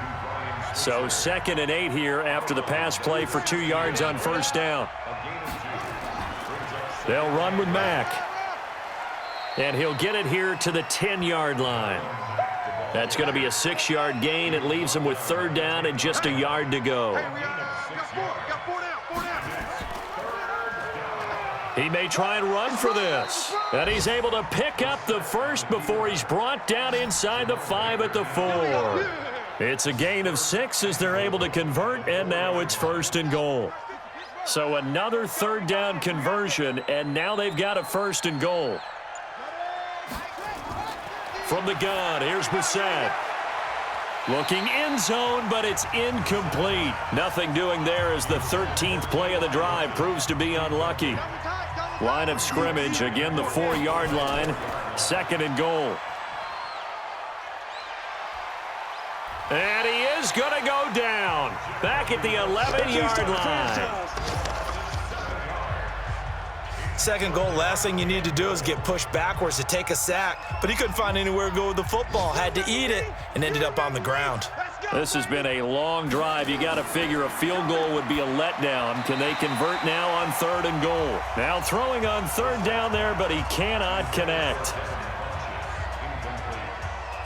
So 2nd and 8 here after the pass play for 2 yards on 1st down. They'll run with Mack. And he'll get it here to the 10-yard line. That's going to be a 6-yard gain. It leaves him with 3rd down and just a yard to go. He may try and run for this. And he's able to pick up the 1st before he's brought down inside the 5 at the 4. It's a gain of 6 as they're able to convert, and now it's 1st and goal. So another 3rd down conversion, and now they've got a 1st and goal. From the gun, here's Brissett. Looking end zone, but it's incomplete. Nothing doing there as the 13th play of the drive proves to be unlucky. Line of scrimmage, again the 4-yard line, 2nd and goal. And he is going to go down. Back at the 11-yard line. 2nd goal, last thing you need to do is get pushed backwards to take a sack. But he couldn't find anywhere to go with the football. Had to eat it and ended up on the ground. This has been a long drive. You got to figure a field goal would be a letdown. Can they convert now on 3rd and goal? Now throwing on 3rd down there, but he cannot connect.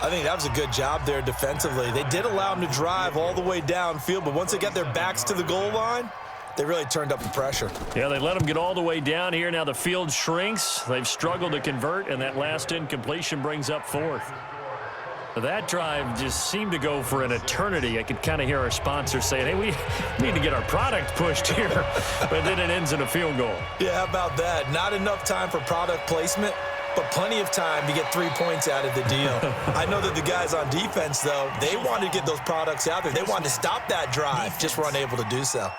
I think that was a good job there defensively. They did allow him to drive all the way downfield, but once they got their backs to the goal line, they really turned up the pressure. Yeah, they let him get all the way down here. Now the field shrinks. They've struggled to convert, and that last incompletion brings up 4th. That drive just seemed to go for an eternity. I could kind of hear our sponsor saying, hey, we need to get our product pushed here. But then it ends in a field goal. Yeah, how about that? Not enough time for product placement, but plenty of time to get 3 points out of the deal. I know that the guys on defense, though, they wanted to get those products out there. They wanted to stop that drive, just were unable to do so.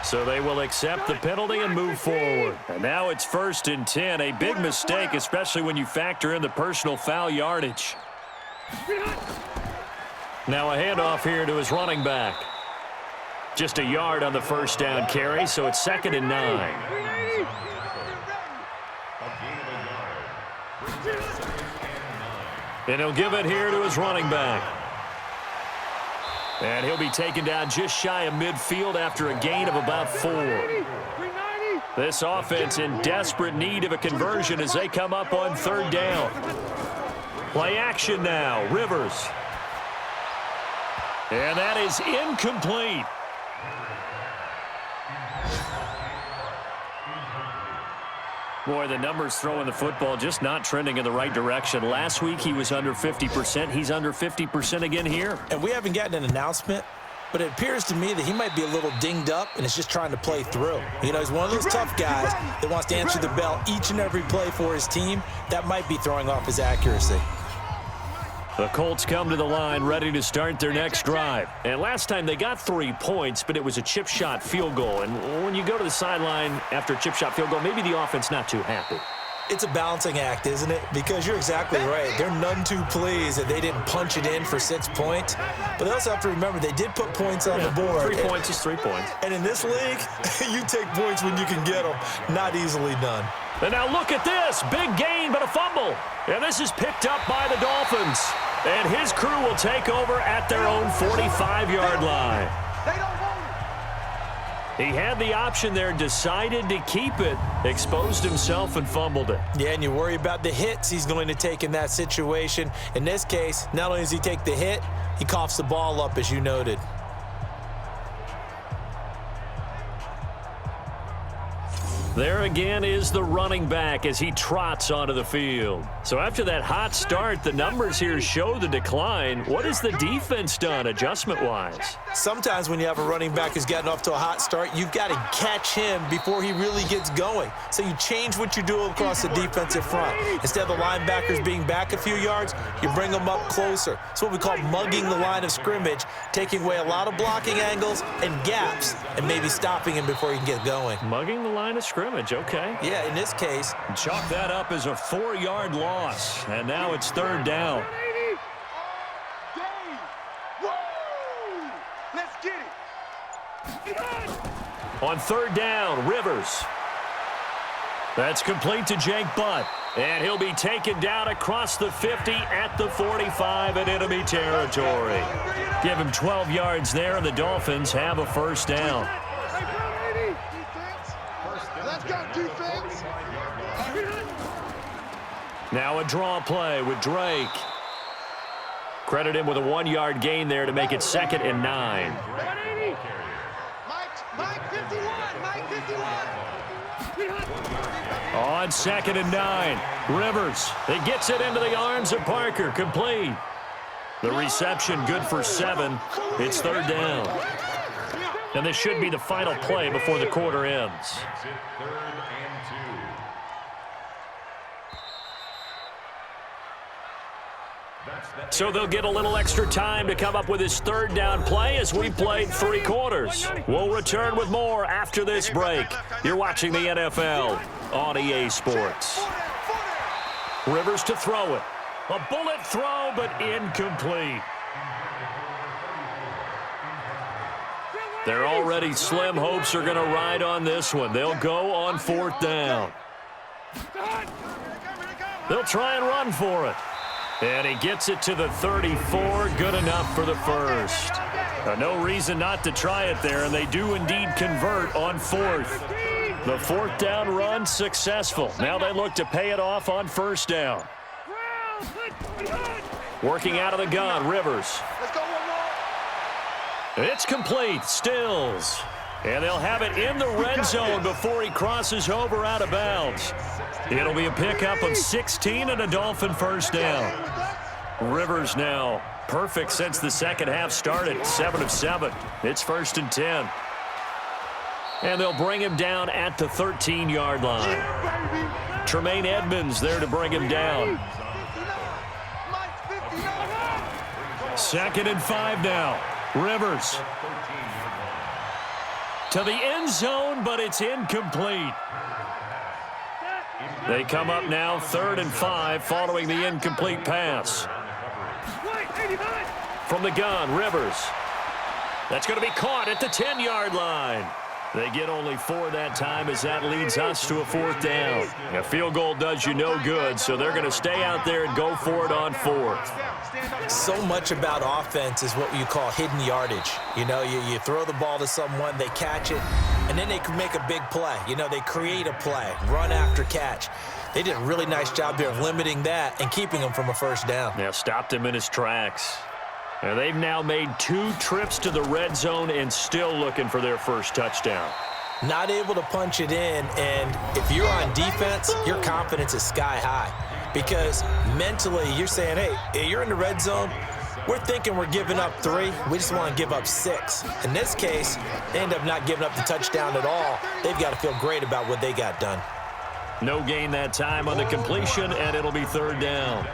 So they will accept the penalty and move forward. And now it's 1st and 10. A big mistake, especially when you factor in the personal foul yardage. Now a handoff here to his running back. Just a yard on the 1st down carry, so it's 2nd and 9. And he'll give it here to his running back. And he'll be taken down just shy of midfield after a gain of about 4. This offense in desperate need of a conversion as they come up on 3rd down. Play action now, Rivers. And that is incomplete. Boy, the numbers throwing the football just not trending in the right direction. Last week he was under 50%. He's under 50% again here. And we haven't gotten an announcement, but it appears to me that he might be a little dinged up and is just trying to play through. You know, he's one of those tough guys that wants to answer the bell each and every play for his team. That might be throwing off his accuracy. The Colts come to the line ready to start their next drive. And last time they got 3 points, but it was a chip shot field goal. And when you go to the sideline after a chip shot field goal, maybe the offense not too happy. It's a balancing act, isn't it? Because you're exactly right. They're none too pleased that they didn't punch it in for 6 points. But they also have to remember they did put points on the board. 3 points is 3 points. And in this league, you take points when you can get them. Not easily done. And now look at this. Big gain, but a fumble. And this is picked up by the Dolphins. And his crew will take over at their own 45-yard line. He had the option there, decided to keep it, exposed himself and fumbled it. Yeah, and you worry about the hits he's going to take in that situation. In this case, not only does he take the hit, he coughs the ball up, as you noted. There again is the running back as he trots onto the field. So after that hot start, the numbers here show the decline. What has the defense done adjustment-wise? Sometimes when you have a running back who's gotten off to a hot start, you've got to catch him before he really gets going. So you change what you do across the defensive front. Instead of the linebackers being back a few yards, you bring them up closer. It's what we call mugging the line of scrimmage, taking away a lot of blocking angles and gaps and maybe stopping him before he can get going. Mugging the line of scrimmage, okay. Yeah, in this case. Chalk that up as a 4-yard loss, and now it's 3rd down. Let's get it. On 3rd down, Rivers. That's complete to Jake Butt, and he'll be taken down across the 50 at the 45 in enemy territory. Give him 12 yards there, and the Dolphins have a 1st down. Let's go, defense. Now a draw play with Drake. Credit him with a 1-yard gain there to make it 2nd and 9. Mike 51, Mike 51. On 2nd and 9, Rivers. It gets it into the arms of Parker, complete. The reception good for 7. It's 3rd down. And this should be the final play before the quarter ends. So they'll get a little extra time to come up with his 3rd down play as we played 3 quarters. We'll return with more after this break. You're watching the NFL on EA Sports. Rivers to throw it. A bullet throw, but incomplete. Their already slim hopes are going to ride on this one. They'll go on 4th down. They'll try and run for it. And he gets it to the 34, good enough for the 1st. No reason not to try it there, and they do indeed convert on 4th. The 4th down run successful. Now they look to pay it off on 1st down. Working out of the gun, Rivers. It's complete, Stills. And they'll have it in the red zone before he crosses over out of bounds. It'll be a pickup of 16 and a Dolphin 1st down. Rivers now perfect since the 2nd half started, 7 of 7. It's 1st and 10. And they'll bring him down at the 13-yard line. Tremaine Edmonds there to bring him down. 2nd and 5 now. Rivers to the end zone, but it's incomplete. They come up now 3rd and 5 following the incomplete pass. From the gun, Rivers. That's going to be caught at the 10-yard line. They get only 4 that time as that leads us to a 4th down. A field goal does you no good, so they're going to stay out there and go for it on 4th. So much about offense is what you call hidden yardage. You know, you throw the ball to someone, they catch it, and then they can make a big play. You know, they create a play, run after catch. They did a really nice job there of limiting that and keeping him from a 1st down. Yeah, stopped him in his tracks. And they've now made 2 trips to the red zone and still looking for their 1st touchdown. not able to punch it in, and if you're on defense, your confidence is sky high because mentally you're saying, hey, you're in the red zone, we're thinking we're giving up 3, we just want to give up 6. In this case, they end up not giving up the touchdown at all. They've got to feel great about what they got done. No gain that time on the completion, and it'll be 3rd down.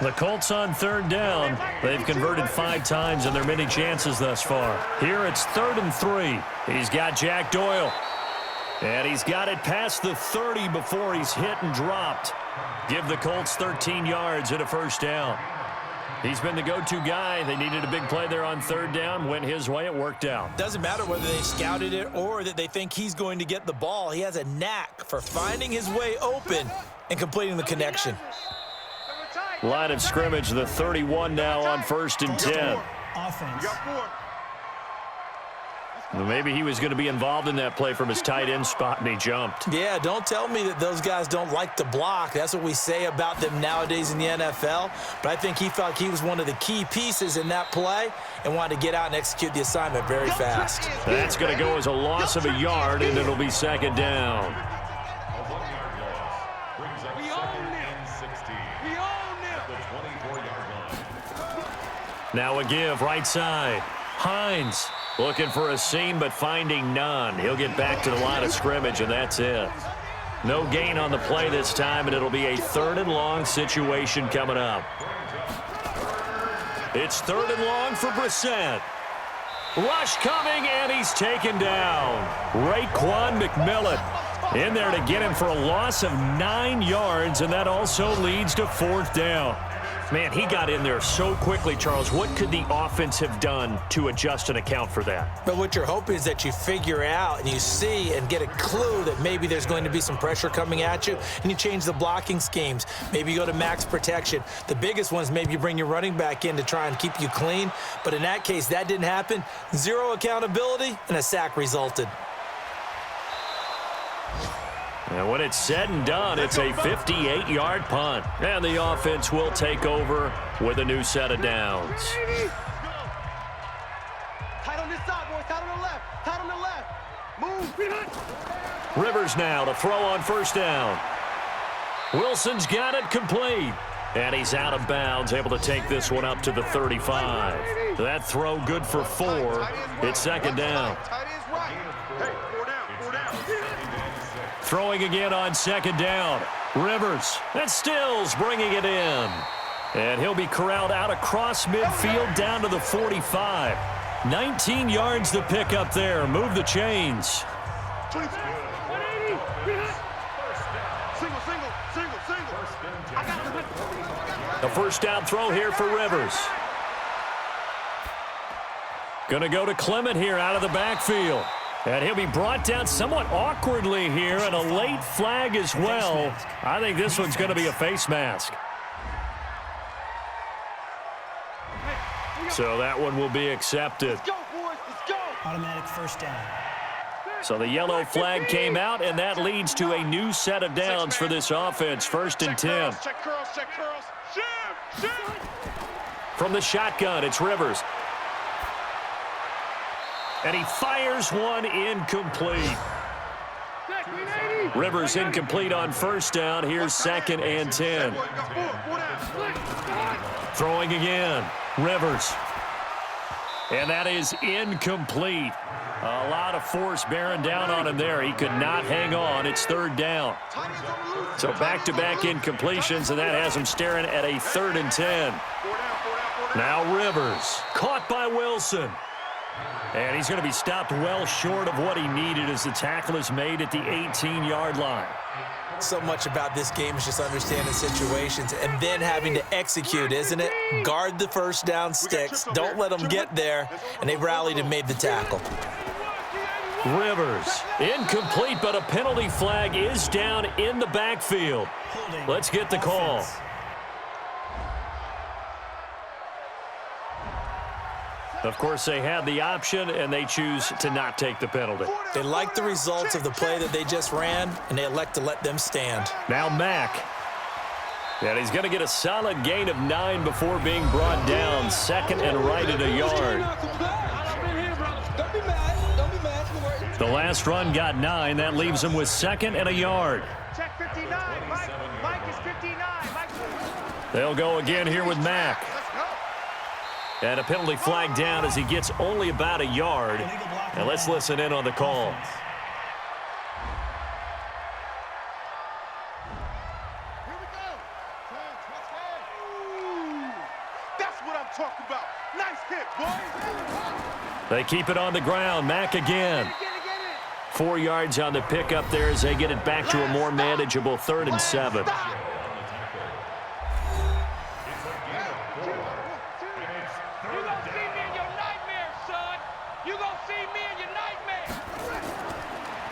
The Colts on 3rd down. They've converted 5 times in their many chances thus far. Here it's 3rd and 3. He's got Jack Doyle. And he's got it past the 30 before he's hit and dropped. Give the Colts 13 yards and a 1st down. He's been the go-to guy. They needed a big play there on 3rd down. Went his way. It worked out. Doesn't matter whether they scouted it or that they think he's going to get the ball. He has a knack for finding his way open and completing the connection. Line of scrimmage, the 31 now on 1st and 10. Offense. Well, maybe he was going to be involved in that play from his tight end spot, and he jumped. Yeah, don't tell me that those guys don't like to block. That's what we say about them nowadays in the NFL. But I think he felt he was one of the key pieces in that play and wanted to get out and execute the assignment very fast. That's going to go as a loss of a yard, and it'll be 2nd down. Now a give, right side. Hines looking for a seam, but finding none. He'll get back to the line of scrimmage, and that's it. No gain on the play this time, and it'll be a 3rd and long situation coming up. It's 3rd and long for Brissett. Rush coming, and he's taken down. Raekwon McMillan in there to get him for a loss of 9 yards, and that also leads to 4th down. Man, he got in there so quickly, Charles. What could the offense have done to adjust and account for that? But what you're hoping is that you figure out and you see and get a clue that maybe there's going to be some pressure coming at you, and you change the blocking schemes. Maybe you go to max protection. The biggest one is maybe you bring your running back in to try and keep you clean. But in that case, that didn't happen. 0 accountability, and a sack resulted. And when it's said and done, it's a 58-yard punt. And the offense will take over with a new set of downs. Tight on this side, boys. Tight on the left. Tight on the left. Move. Rivers now to throw on 1st down. Wilson's got it complete. And he's out of bounds, able to take this one up to the 35. That throw good for 4. It's 2nd down. Tight is right. Hey, 4 down. 4 down. Throwing again on 2nd down. Rivers and Stills bringing it in. And he'll be corralled out across midfield down to the 45. 19 yards to pick up there. Move the chains. The 1st down throw here for Rivers. Going to go to Clement here out of the backfield. And he'll be brought down somewhat awkwardly here, and a late flag as well. I think this one's going to be a face mask. So that one will be accepted. Let's go, boys. Let's go. Automatic 1st down. So the yellow flag came out, and that leads to a new set of downs for this offense. 1st and 10. Check curls. Check curls. Shift. From the shotgun, it's Rivers. And he fires one incomplete. Rivers incomplete on 1st down. Here's 2nd and 10. Throwing again. Rivers. And that is incomplete. A lot of force bearing down on him there. He could not hang on. It's 3rd down. So back-to-back incompletions, and that has him staring at a 3rd and 10. Now Rivers. Caught by Wilson. And he's going to be stopped well short of what he needed as the tackle is made at the 18-yard line. So much about this game is just understanding situations and then having to execute, isn't it? Guard the 1st down sticks. Don't let them get there. And they rallied and made the tackle. Rivers. Incomplete, but a penalty flag is down in the backfield. Let's get the call. Of course, they had the option, and they choose to not take the penalty. They like the results of the play that they just ran, and they elect to let them stand. Now Mack. And he's going to get a solid gain of 9 before being brought down. 2nd and right at a yard. The last run got 9. That leaves him with 2nd and a yard. Check 59. Mike is 59. They'll go again here with Mack. And a penalty flag down as he gets only about a yard. And let's listen in on the call. Here we go. Ooh, that's what I'm talking about. Nice hit, boys. They keep it on the ground. Mack again. Get it. 4 yards on the pickup there as they get it back to a more manageable 3rd and 7.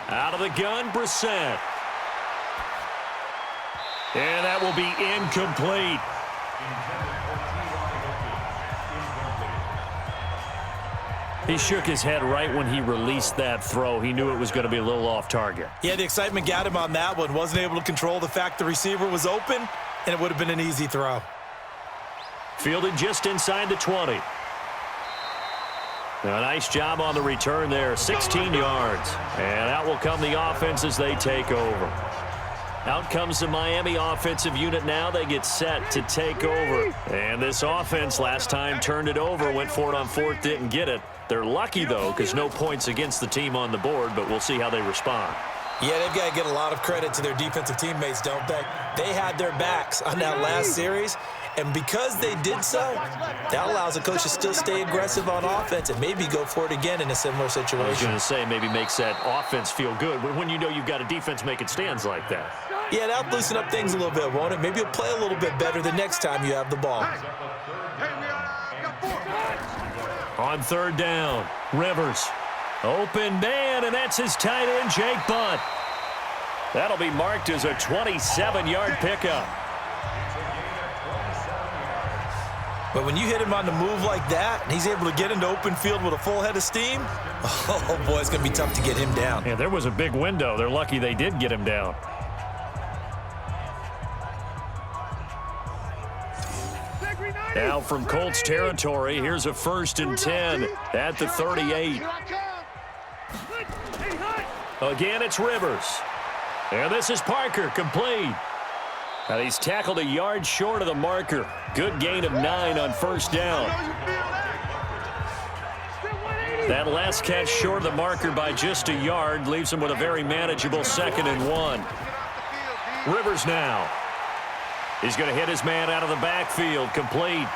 Out of the gun, Brissett. And that will be incomplete. He shook his head right when he released that throw. He knew it was going to be a little off target. Yeah, the excitement got him on that one. Wasn't able to control the fact the receiver was open, and it would have been an easy throw. Fielded just inside the 20. A nice job on the return there, 16 yards. And out will come the offense as they take over. Out comes the Miami offensive unit now. They get set to take over. And this offense last time turned it over, went for it on 4th, didn't get it. They're lucky, though, because no points against the team on the board, but we'll see how they respond. Yeah, they've got to get a lot of credit to their defensive teammates, don't they? They had their backs on that last series, and because they did so, that allows the coach to still stay aggressive on offense and maybe go for it again in a similar situation. I was going to say maybe makes that offense feel good when you know you've got a defense making stands like that. Yeah, that'll loosen up things a little bit, won't it? Maybe you'll play a little bit better the next time you have the ball. On 3rd down, Rivers. Open man, and that's his tight end, Jake Butt. That'll be marked as a 27-yard pickup. But when you hit him on the move like that, and he's able to get into open field with a full head of steam, oh, boy, it's going to be tough to get him down. Yeah, there was a big window. They're lucky they did get him down. Now from Colts territory, here's a 1st and 10 at the 38. Again, it's Rivers. And this is Parker, complete. And he's tackled a yard short of the marker. Good gain of 9 on 1st down. That last catch short of the marker by just a yard leaves him with a very manageable 2nd and 1. Rivers now. He's going to hit his man out of the backfield, complete.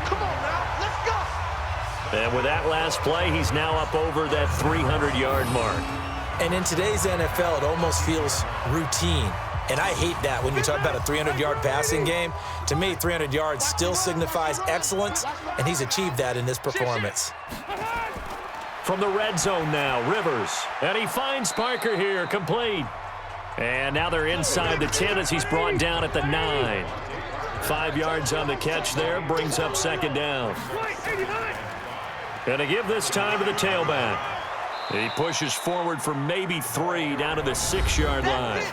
Come on now, let's go. And with that last play, he's now up over that 300-yard mark. And in today's NFL, it almost feels routine. And I hate that when you talk about a 300-yard passing game. To me, 300 yards still signifies excellence, and he's achieved that in this performance. From the red zone now, Rivers. And he finds Parker here, complete. And now they're inside the 10 as he's brought down at the 9. 5 yards on the catch there, brings up 2nd down. And to give this time to the tailback. He pushes forward for maybe 3 down to the 6-yard line.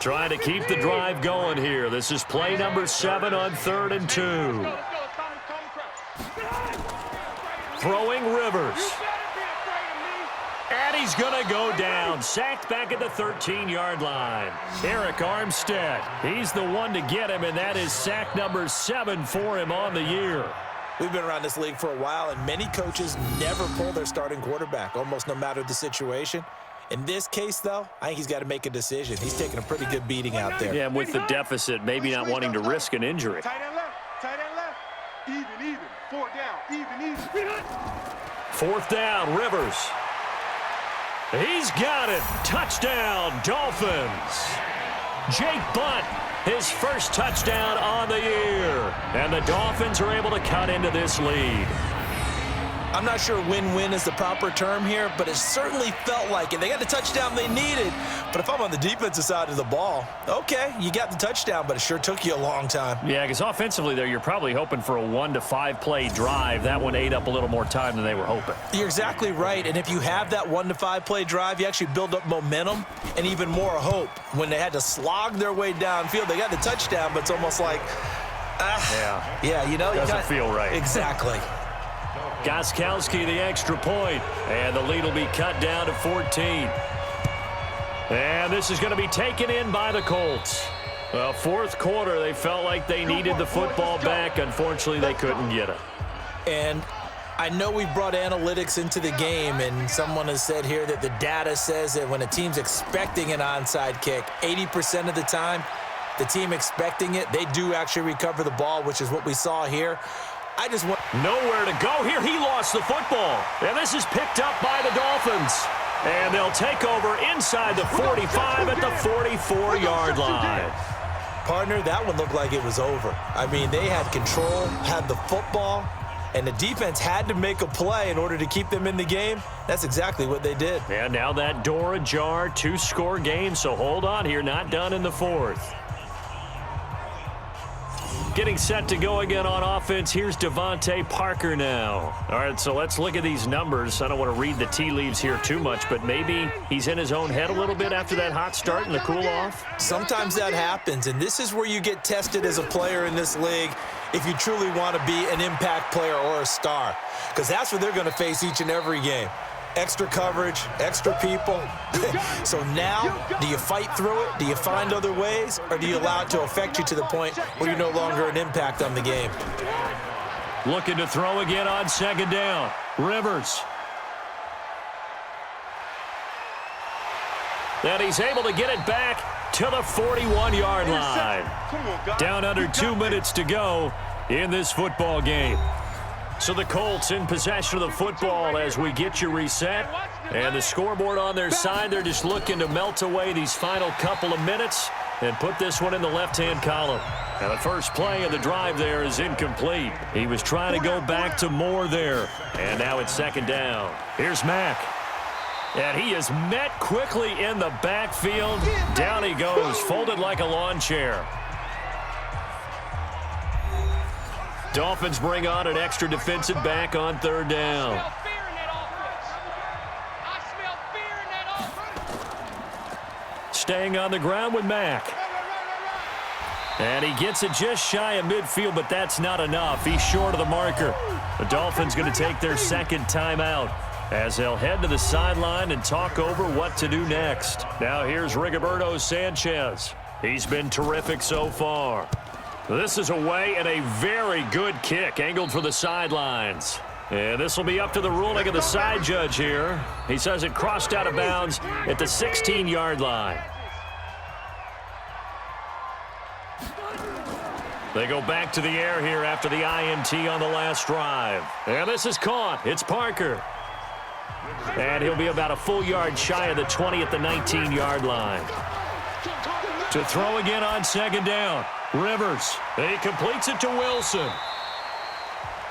Trying to keep the drive going here. This is play number 7 on 3rd and 2. Throwing Rivers. And he's going to go down. Sacked back at the 13-yard line. Eric Armstead. He's the one to get him, and that is sack number 7 for him on the year. We've been around this league for a while, and many coaches never pull their starting quarterback, almost no matter the situation. In this case, though, I think he's got to make a decision. He's taking a pretty good beating out there. Yeah, and with the deficit, maybe not wanting to risk an injury. Tight end left. Even. 4 down. Even. 4th down, Rivers. He's got it. Touchdown, Dolphins. Jake Butt, his first touchdown on the year. And the Dolphins are able to cut into this lead. I'm not sure win-win is the proper term here, but it certainly felt like it. They got the touchdown they needed, but if I'm on the defensive side of the ball, okay, you got the touchdown, but it sure took you a long time. Yeah, because offensively there, you're probably hoping for a 1 to 5 play drive. That one ate up a little more time than they were hoping. You're exactly right, and if you have that 1 to 5 play drive, you actually build up momentum and even more hope. When they had to slog their way downfield, they got the touchdown, but it's almost like Yeah, you know. Doesn't feel right. Exactly. Gostkowski the extra point, and the lead will be cut down to 14. And this is going to be taken in by the Colts. Well, fourth quarter, they felt like they needed the football back. Unfortunately, they couldn't get it. And I know we brought analytics into the game, and someone has said here that the data says that when a team's expecting an onside kick, 80% of the time, the team expecting it, they do actually recover the ball, which is what we saw here. I just want nowhere to go here. He lost the football. And this is picked up by the Dolphins. And they'll take over inside the 45 at the 44-yard line. Partner, that one looked like it was over. I mean, they had control, had the football, and the defense had to make a play in order to keep them in the game. That's exactly what they did. And now that door ajar, 2-score game, so hold on here, not done in the fourth. Getting set to go again on offense. Here's Devontae Parker now. All right, so let's look at these numbers. I don't want to read the tea leaves here too much, but maybe he's in his own head a little bit after that hot start and the cool-off. Sometimes that happens, and this is where you get tested as a player in this league if you truly want to be an impact player or a star, because that's what they're going to face each and every game. Extra coverage, extra people. So now, do you fight through it? Do you find other ways? Or do you allow it to affect you to the point where you're no longer an impact on the game? Looking to throw again on second down. Rivers. And he's able to get it back to the 41-yard line. Down under 2 minutes to go in this football game. So the Colts in possession of the football as we get you reset. And the scoreboard on their side, they're just looking to melt away these final couple of minutes and put this one in the left-hand column. Now the first play of the drive there is incomplete. He was trying to go back to Moore there. And now it's second down. Here's Mack. And he is met quickly in the backfield. Down he goes, folded like a lawn chair. Dolphins bring on an extra defensive back on third down. Staying on the ground with Mack. And he gets it just shy of midfield, but that's not enough. He's short of the marker. The Dolphins going to take their second timeout as they'll head to the sideline and talk over what to do next. Now here's Rigoberto Sanchez. He's been terrific so far. This is away and a very good kick angled for the sidelines. And this will be up to the ruling of the side judge here. He says it crossed out of bounds at the 16-yard line. They go back to the air here after the INT on the last drive. And this is caught. It's Parker. And he'll be about a full yard shy of the 20 at the 19-yard line. To throw again on second down. Rivers. He completes it to Wilson.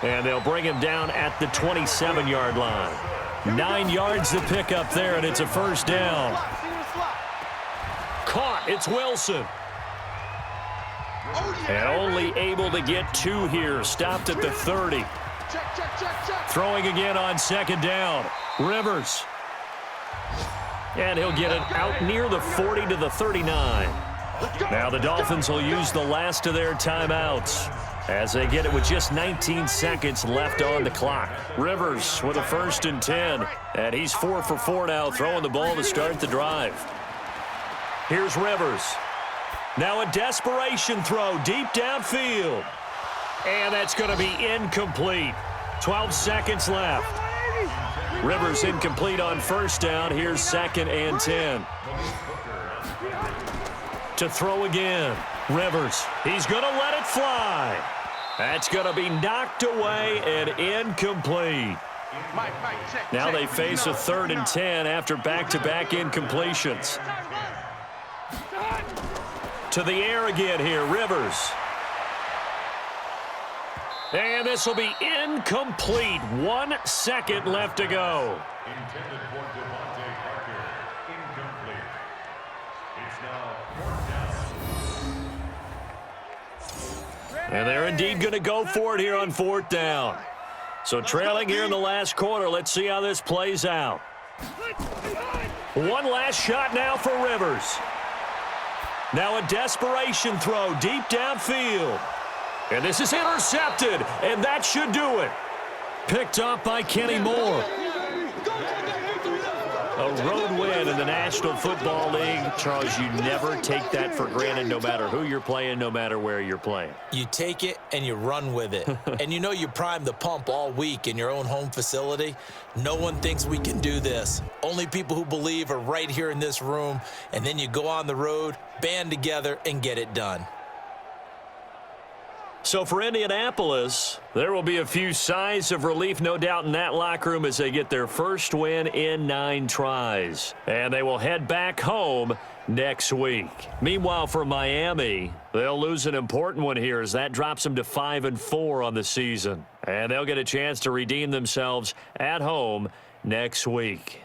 And they'll bring him down at the 27-yard line. 9 yards to pick up there, and it's a first down. Caught. It's Wilson. And only able to get 2 here. Stopped at the 30. Throwing again on second down. Rivers. And he'll get it out near the 40 to the 39. Now the Dolphins will use the last of their timeouts as they get it with just 19 seconds left on the clock. Rivers with a 1st and 10. And he's 4 for 4 now, throwing the ball to start the drive. Here's Rivers. Now a desperation throw deep downfield. And that's going to be incomplete. 12 seconds left. Rivers incomplete on first down. Here's 2nd and 10. To throw again. Rivers. He's going to let it fly. That's going to be knocked away and incomplete. Now they face a 3rd and 10 after back-to-back incompletions. To the air again here. Rivers. And this will be incomplete. 1 second left to go. Intended for Devontae Parker. Incomplete. It's now 4th down. And they're indeed going to go for it here on 4th down. So trailing here in the last quarter. Let's see how this plays out. One last shot now for Rivers. Now a desperation throw deep downfield. And this is intercepted, and that should do it. Picked up by Kenny Moore. A road win in the National Football League. Charles, you never take that for granted no matter who you're playing, no matter where you're playing. You take it and you run with it. And you know you primed the pump all week in your own home facility. No one thinks we can do this. Only people who believe are right here in this room. And then you go on the road, band together, and get it done. So for Indianapolis, there will be a few sighs of relief, no doubt, in that locker room as they get their first win in 9 tries. And they will head back home next week. Meanwhile, for Miami, they'll lose an important one here as that drops them to 5-4 on the season. And they'll get a chance to redeem themselves at home next week.